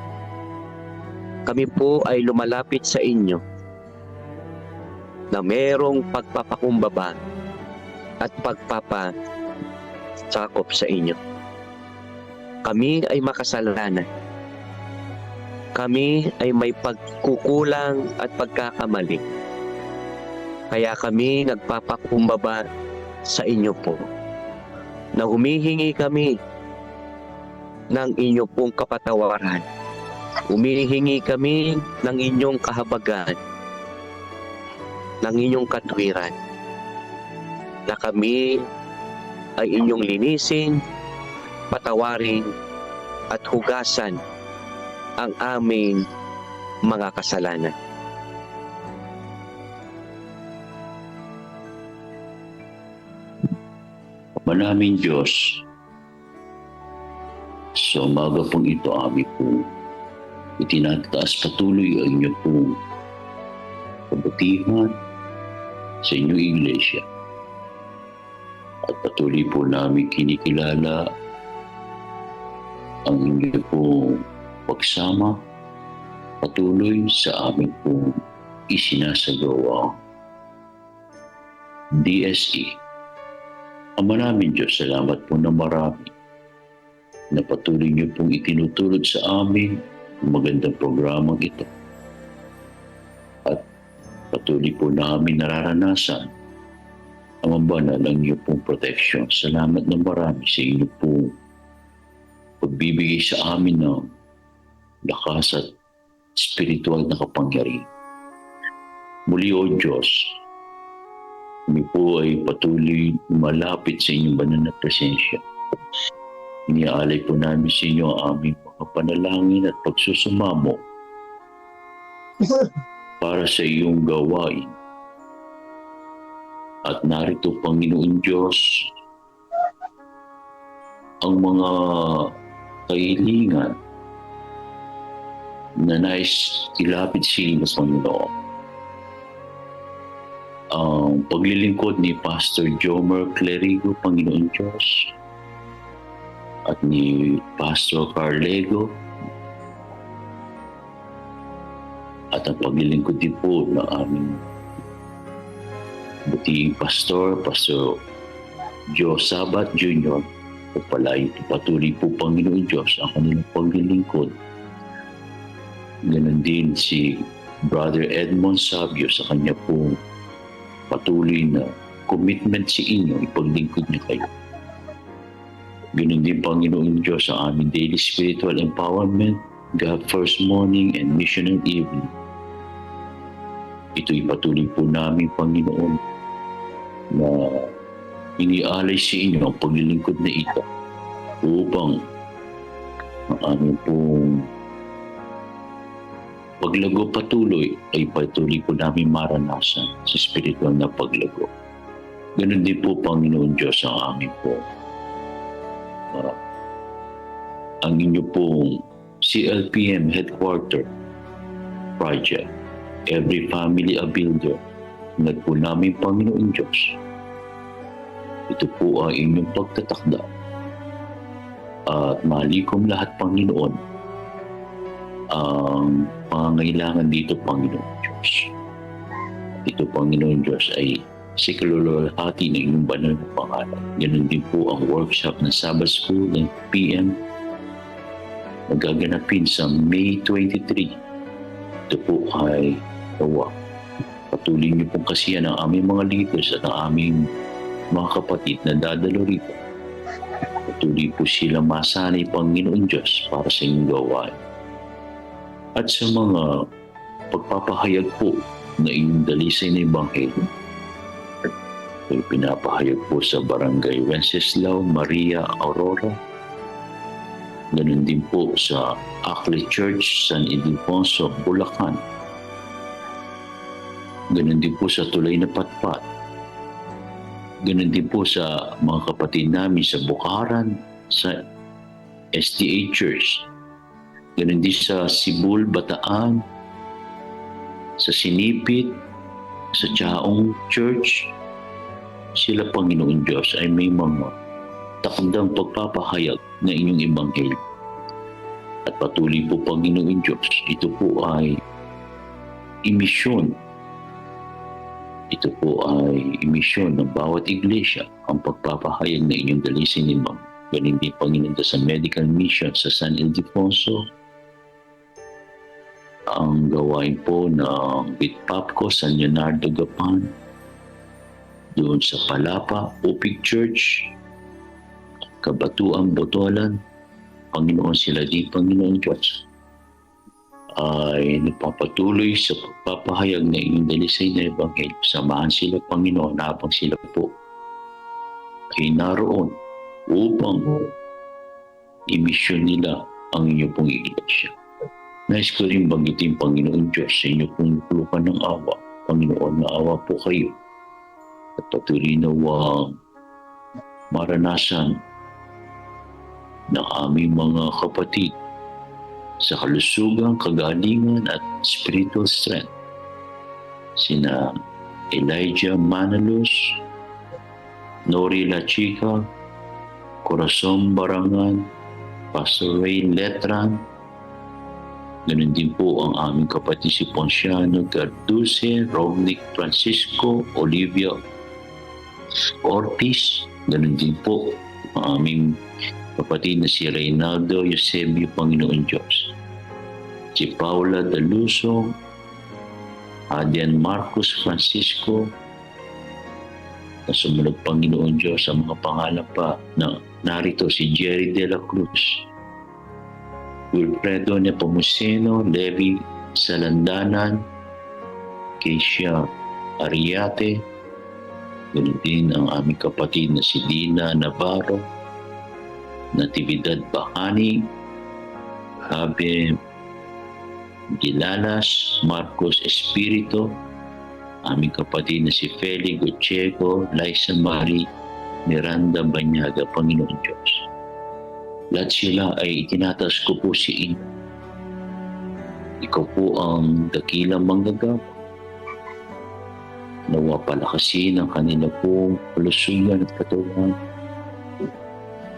kami po ay lumalapit sa inyo na merong pagpapakumbaba at pagpapasakop sa inyo. Kami ay makasalanan. Kami ay may pagkukulang at pagkakamali. Kaya kami nagpapakumbaba sa inyo po na humihingi kami ng inyong pong kapatawaran. Humihingi kami ng inyong kahabagan, ng inyong katwiran, na kami ay inyong linisin, patawarin at hugasan ang aming mga kasalanan. Manaming Diyos, sa umaga pong ito aming po itinataas patuloy ang inyo pong kabutihan sa inyong iglesia. At patuloy po namin kinikilala ang inyo pong pagsama patuloy sa aming pong isinasagawa DSE. Ama namin Diyos, salamat po na marami na patuloy niyo pong itinutulod sa amin ang magandang programang ito. At Patuloy po namin nararanasan ang banal ng iyo pong protection. Salamat na marami sa inyo pong pagbibigay sa amin ng lakas at spiritual na kapangyarihan. Muli, O Diyos, kami po ay patuloy malapit sa inyong banal na presensya. Iniaalay po namin sa inyo ang aming mga panalangin at pagsusumamo para sa iyong gawain. At narito, Panginoon Diyos, ang mga kahilingan na nais ilapit sa inyo, Panginoon. Ang paglilingkod ni Pastor Jomer Clerigo, Panginoon Diyos, at ni Pastor Carlego, at ang paglilingkod din po ng aming buting Pastor Joe Sabat Jr. at patuloy po, Panginoon Diyos, ang kanilang paglilingkod. Ganon din si Brother Edmond Sabio sa kanya pong patuloy na commitment sa inyo, ipaglingkod niya kayo. Ganon din, Panginoon Diyos, ang aming daily spiritual empowerment, God First Morning and Missional Evening. Ito'y patuloy po namin, Panginoon, na inialay sa inyo ang paglilingkod na ito upang ang aming pong paglago patuloy ay patuloy po namin maranasan sa spiritual na paglago. Ganon din po, Panginoon Diyos, ang aming po ang inyo pong CLPM Headquarter Project, Every Family a Builder, na po namin, Panginoon Diyos. Ito po ang inyong pagtatakda at malikom lahat, Panginoon, ang pangangailangan dito, Panginoon Diyos. Ito, Panginoon Diyos, ay sikalulahati ng inyong banal na pangalan. Ganun din po ang workshop ng Sabbath School ng PM na gaganapin sa May 23. Ito po ay nawa. Patuloy niyo pong kasiyan ang aming mga leaders at ang aming mga kapatid na dadalo rito. Patuloy po sila masanay, Panginoon Diyos, para sa inyong gawain. At sa mga pagpapahayag po na inyong dalisay na Ebanghelyo, ay pinapahayag po sa Barangay Wenceslao Maria Aurora. Ganun din po sa Ackley Church, San Ildefonso, Bulacan. Ganun din po sa Tulay na Patpat. Ganun din po sa mga kapatid namin sa Bukaran, sa SDA Church. Ganun din sa Sibul, Bataan, sa Sinipit, sa Chaong Church. Sila, Panginoon Diyos, ay may mga takdang pagpapahayag na inyong Ebanghelyo. At patuloy po, Panginoon Diyos, ito po ay imisyon. Ito po ay imisyon ng bawat iglesia, ang pagpapahayag na inyong dalisay ni Ma'am. Galing din, Panginoon, sa medical mission sa San Ildefonso, ang gawain po ng Bitpapco, San Leonardo, Gapan, doon sa Palapa, Upig Church, Kabatuan, Botolan, Panginoon, sila din, Panginoon Diyos, ay nagpapatuloy sa pagpapahayag na inyong dalisay na Ebanghelyo. Samahan sila, Panginoon, habang sila po ay naroon upang imisyon nila ang inyong pong iglesia. Nais ko rin banggitin, Panginoon Diyos, sa inyong pong lupa ng awa. Panginoon, naawa po kayo at patuloy na maranasan ng aming mga kapatid sa kalusugan, kagalingan at spiritual strength. Sina Elijah Manalos, Nori La Chica, Corazon Barangan, Pastor Ray Letran. Ganun din po ang aming kapatid si Ponciano Garduce, Romnick Francisco, Olivia Ortiz. Ganun din po ang aming kapatid na si Reynaldo Eusebio, Panginoon Diyos. Si Paula Daluso, Adian Marcos Francisco, na sumunod Panginoon Diyos sa mga pangalan pa na narito si Jerry De La Cruz, Wilfredo Nepomuceno, Levi Salandanan, Keisha Ariate, ganoon din ang aming kapatid na si Dina Navarro, Natividad Bacani, Javier Gilalas, Marcos Espirito, aming kapatid na si Feli Gutierrez, Liza Marie, Miranda Banyaga, Panginoon Diyos. Lahat sila ay itinataas ko po si Ina. Ikaw po ang dakilang manggagawa. Nawa palakasin ang kanila pong kalusugan at katawan.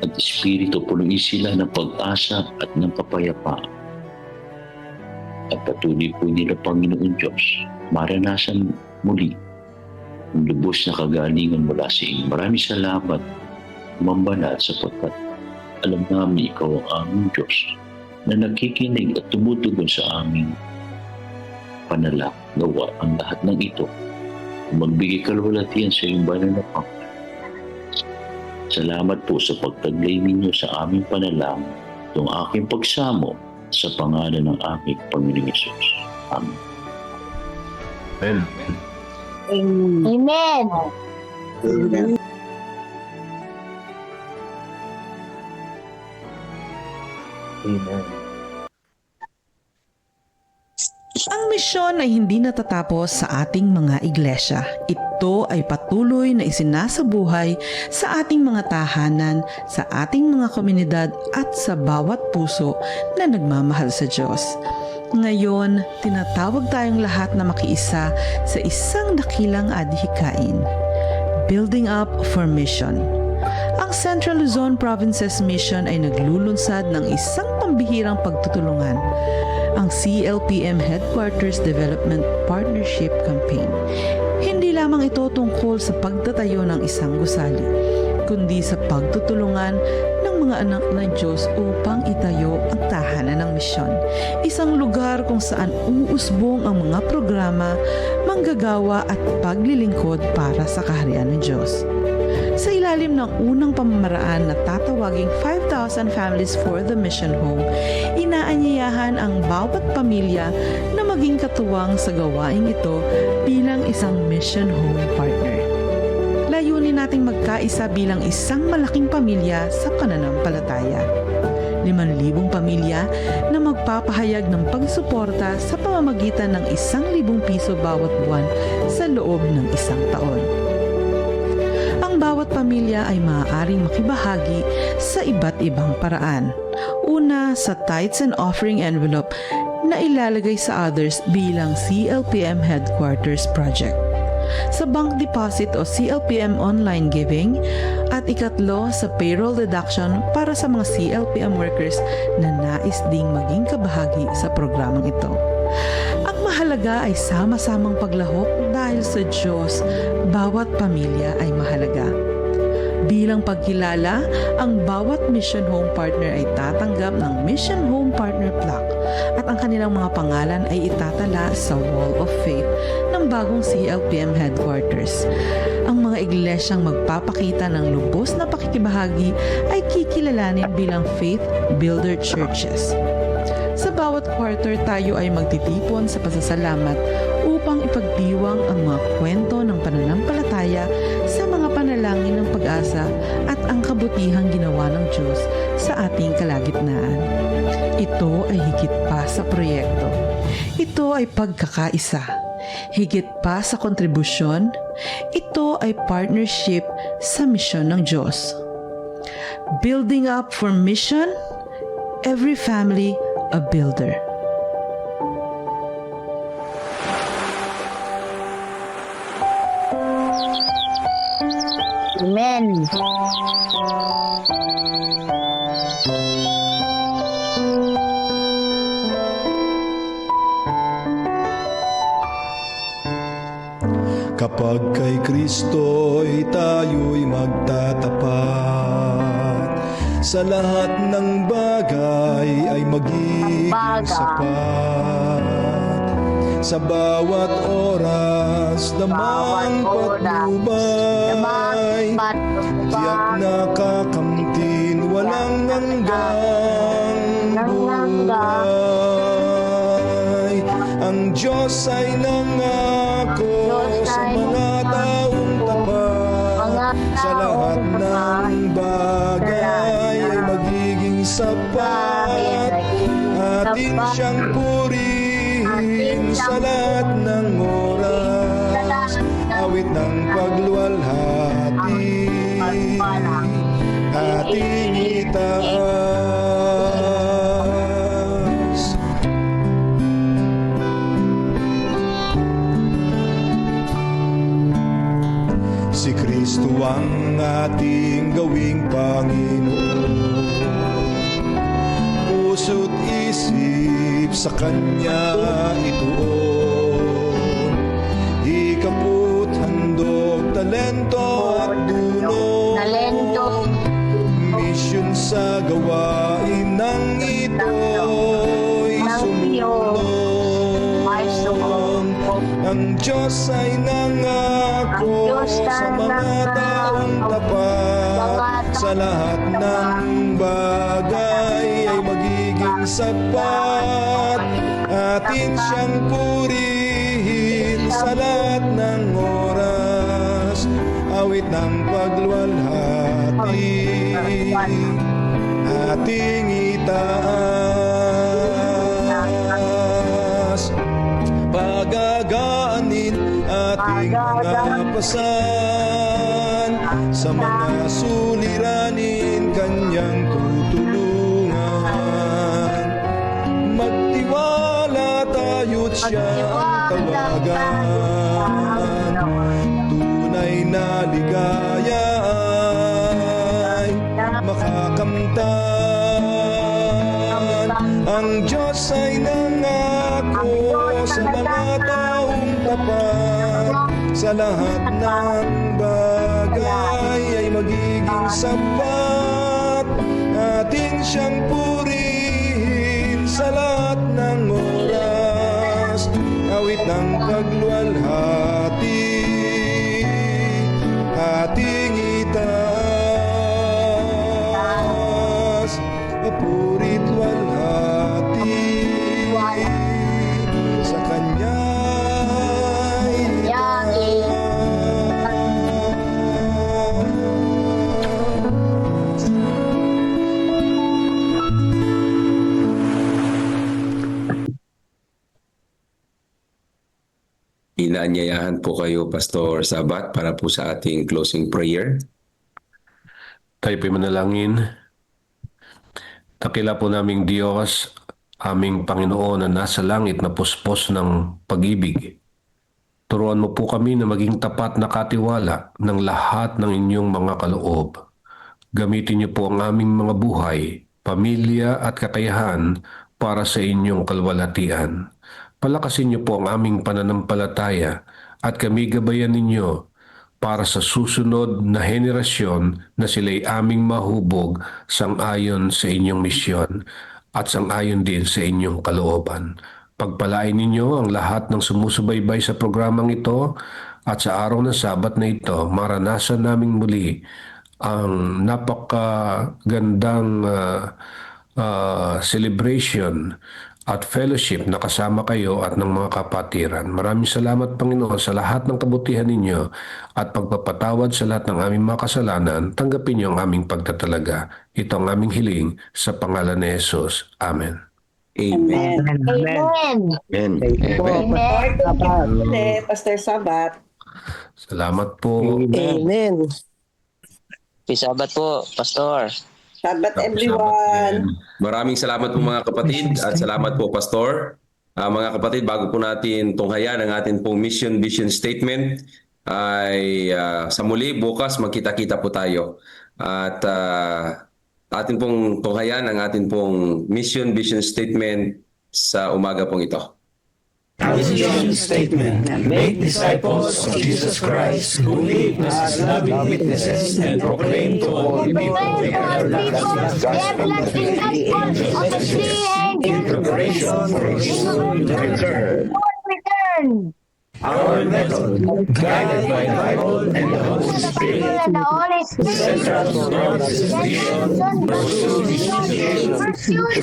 At Espiritu, punuin sila ng pag-asa at ng kapayapaan. At patuloy po nila, Panginoon Diyos, maranasan muli ang lubos na kagalingan mula sa inyo. Maraming salamat, Mambanal, sapagkat alam namin ikaw ang aming Diyos na nakikinig at tumutugon sa aming panalangin. Nawa ang lahat ng ito magbigay kalwalatian sa iyong banal na Panginoon. Salamat po sa pagtaglay ninyo sa aming panalangin, itong aking pagsamo sa pangalan ng aming Panginoong Hesus. Amen. Amen. Amen. Ang misyon ay hindi natatapos sa ating mga iglesia. Ito ay patuloy na isinasabuhay sa ating mga tahanan, sa ating mga komunidad at sa bawat puso na nagmamahal sa Diyos. Ngayon, tinatawag tayong lahat na makiisa sa isang dakilang adhikain. Building up for mission. Ang Central Luzon Provinces Mission ay naglulunsad ng isang pambihirang pagtutulungan, ang CLPM Headquarters Development Partnership Campaign. Hindi lamang ito tungkol sa pagtatayo ng isang gusali, kundi sa pagtutulungan ng mga anak ng Diyos upang itayo ang tahanan ng misyon. Isang lugar kung saan uusbong ang mga programa, manggagawa at paglilingkod para sa kaharian ng Diyos. Sa ilalim ng unang pamamaraan na tatawaging 5,000 Families for the Mission Home, inaanyayahan ang bawat pamilya na maging katuwang sa gawaing ito bilang isang Mission Home partner. Layunin nating magkaisa bilang isang malaking pamilya sa pananampalataya. 5,000 pamilya na magpapahayag ng pagsuporta sa pamamagitan ng 1,000 piso bawat buwan sa loob ng isang taon. Ang bawat pamilya ay maaaring makibahagi sa iba't ibang paraan. Una, sa tithes and offering envelope na ilalagay sa others bilang CLPM Headquarters Project. Sa bank deposit o CLPM online giving, at ikatlo sa payroll deduction para sa mga CLPM workers na nais ding maging kabahagi sa programang ito. Ang mahalaga ay sama-samang paglahok dahil sa Diyos, bawat pamilya ay mahalaga. Bilang pagkilala, ang bawat Mission Home Partner ay tatanggap ng Mission Home Partner Plaque at ang kanilang mga pangalan ay itatala sa Wall of Faith ng bagong CLPM Headquarters. Ang mga iglesyang magpapakita ng lubos na pakikibahagi ay kikilalanin bilang Faith Builder Churches. Sa bawat quarter, tayo ay magtitipon sa pasasalamat upang ipagdiwang ang mga kwento ng pananampalataya sa mga panalangin ng pag-asa at ang kabutihang ginawa ng Diyos sa ating kalagitnaan. Ito ay higit pa sa proyekto. Ito ay pagkakaisa. Higit pa sa kontribusyon, ito ay partnership sa misyon ng Diyos. Building up for mission, every family a builder. Amen. Kapag kay Kristo'y tayo'y magtatapat, sa lahat ng bagay ay magiging sapat. sa bawat oras, damang patnubay, tiyak nakakamtin, walang hanggang buhay. Ang Diyos ay nangako sa mga taong tapat, sa lahat ng bagay ay magiging sapat. Atin siyang purihin sa lahat ng oras, awit ng pagluwalhati, ating itaas. Si Kristo ang ating gawing Panginoon, puso't isip sa Kanya ituon. Ikaput, handog, talento at dunong, misyon sa gawain ng ito'y sumulong. Ang Diyos ay nangako sa mga taong tapat, sa lahat ng bagay ay magiging sapat. Atin siyang purihin sa lahat ng oras, awit ng pagluwalhati, ating itaas. Pagagaanin ating mga pasan, sa mga suliranin Kanyang tutulungan. Magtiwala tayo't siya ang tawagan, tunay na ligaya ay makakamtan. Ang Diyos ay nangako sa mga taong tapat, sa lahat ng bagay ay magiging sapat. Atin siyang purihin sa lahat ng oras, awit ng pagluwalhati, ating itaas. Papuri't walhati sa Kanya Inaanyayahan po kayo, Pastor Sabat, para po sa ating closing prayer. Tayo po'y manalangin. Dakila po naming Diyos, aming Panginoon na nasa langit na puspos ng pag-ibig. Turuan mo po kami na maging tapat na katiwala ng lahat ng inyong mga kaloob. Gamitin niyo po ang aming mga buhay, pamilya at kakayahan para sa inyong kalwalhatian. Palakasin niyo po ang aming pananampalataya at kami gabayan ninyo para sa susunod na henerasyon na sila'y aming mahubog sang-ayon sa inyong misyon at sang-ayon din sa inyong kalooban. Pagpalain ninyo ang lahat ng sumusubaybay sa programang ito at sa araw ng Sabat na ito, maranasan naming muli ang napakagandang celebration at fellowship na kasama kayo at ng mga kapatiran. Maraming salamat, Panginoon, sa lahat ng kabutihan ninyo at pagpapatawad sa lahat ng aming mga kasalanan. Tanggapin niyo ang aming pagtatalaga. Ito ang aming hiling sa pangalan ni Jesus. Amen. Amen. Amen. Pastor Sabat. Salamat po. Amen. Sabat po, Pastor. Sabat everyone. Maraming salamat po mga kapatid at salamat po, Pastor. Mga kapatid, bago po natin tunghayan ang ating pong mission vision statement, ay sa muli bukas magkita-kita po tayo. At atin pong tunghayan ang ating pong mission vision statement sa umaga pong ito. Mission statement: make disciples of Jesus Christ who live as loving witnesses and proclaim to all people the everlasting gospel of the free and in preparation for His soon return. learn. Our method, guided by the Bible and the Holy Spirit, And the Holy Spirit. central to our vision, pursue this vision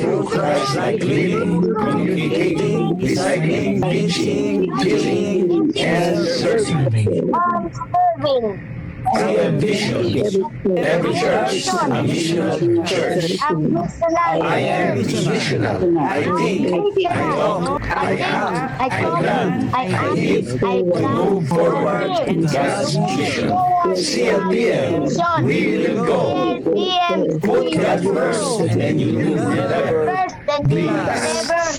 through Christ-like living, communicating, discipling, teaching, healing, and serving. Serving. I envision every church a missional church. I am missional. I think, I talk, I act, I plan, I live, I move forward in God's mission. CLPM, we will go. Put God first, and you will never be last.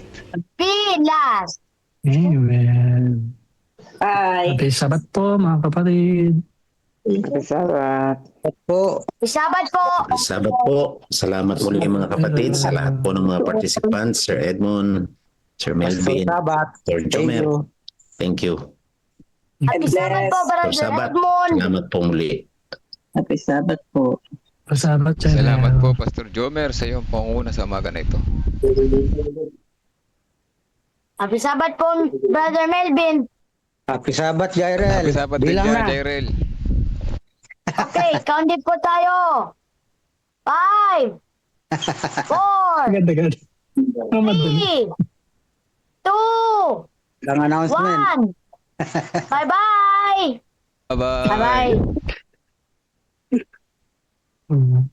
Be last. Amen. Bye. Happy Sabat po mga kapatid. Sabat. Sabat po. Sabat po. Salamat muli mga kapatid sa lahat po ng mga participants, Sir Edmond, Sir Melvin, Sir Jomer. Thank you. Happy Sabat po, Sir Brother Sabat, Edmond. salamat po muli. Happy Sabat po. Salamat, Salamat po, Pastor Jomer, sa iyong pangunguna sa umaga na ito. Happy Sabat po, Brother Melvin. Happy Sabat, Jairel. Happy Sabat din dyan, Jairel. Okay, counted po tayo. 5, 4, Ganda. 3, 2, Ang announcement. 1. Bye-bye. Bye-bye. Bye-bye. Mm.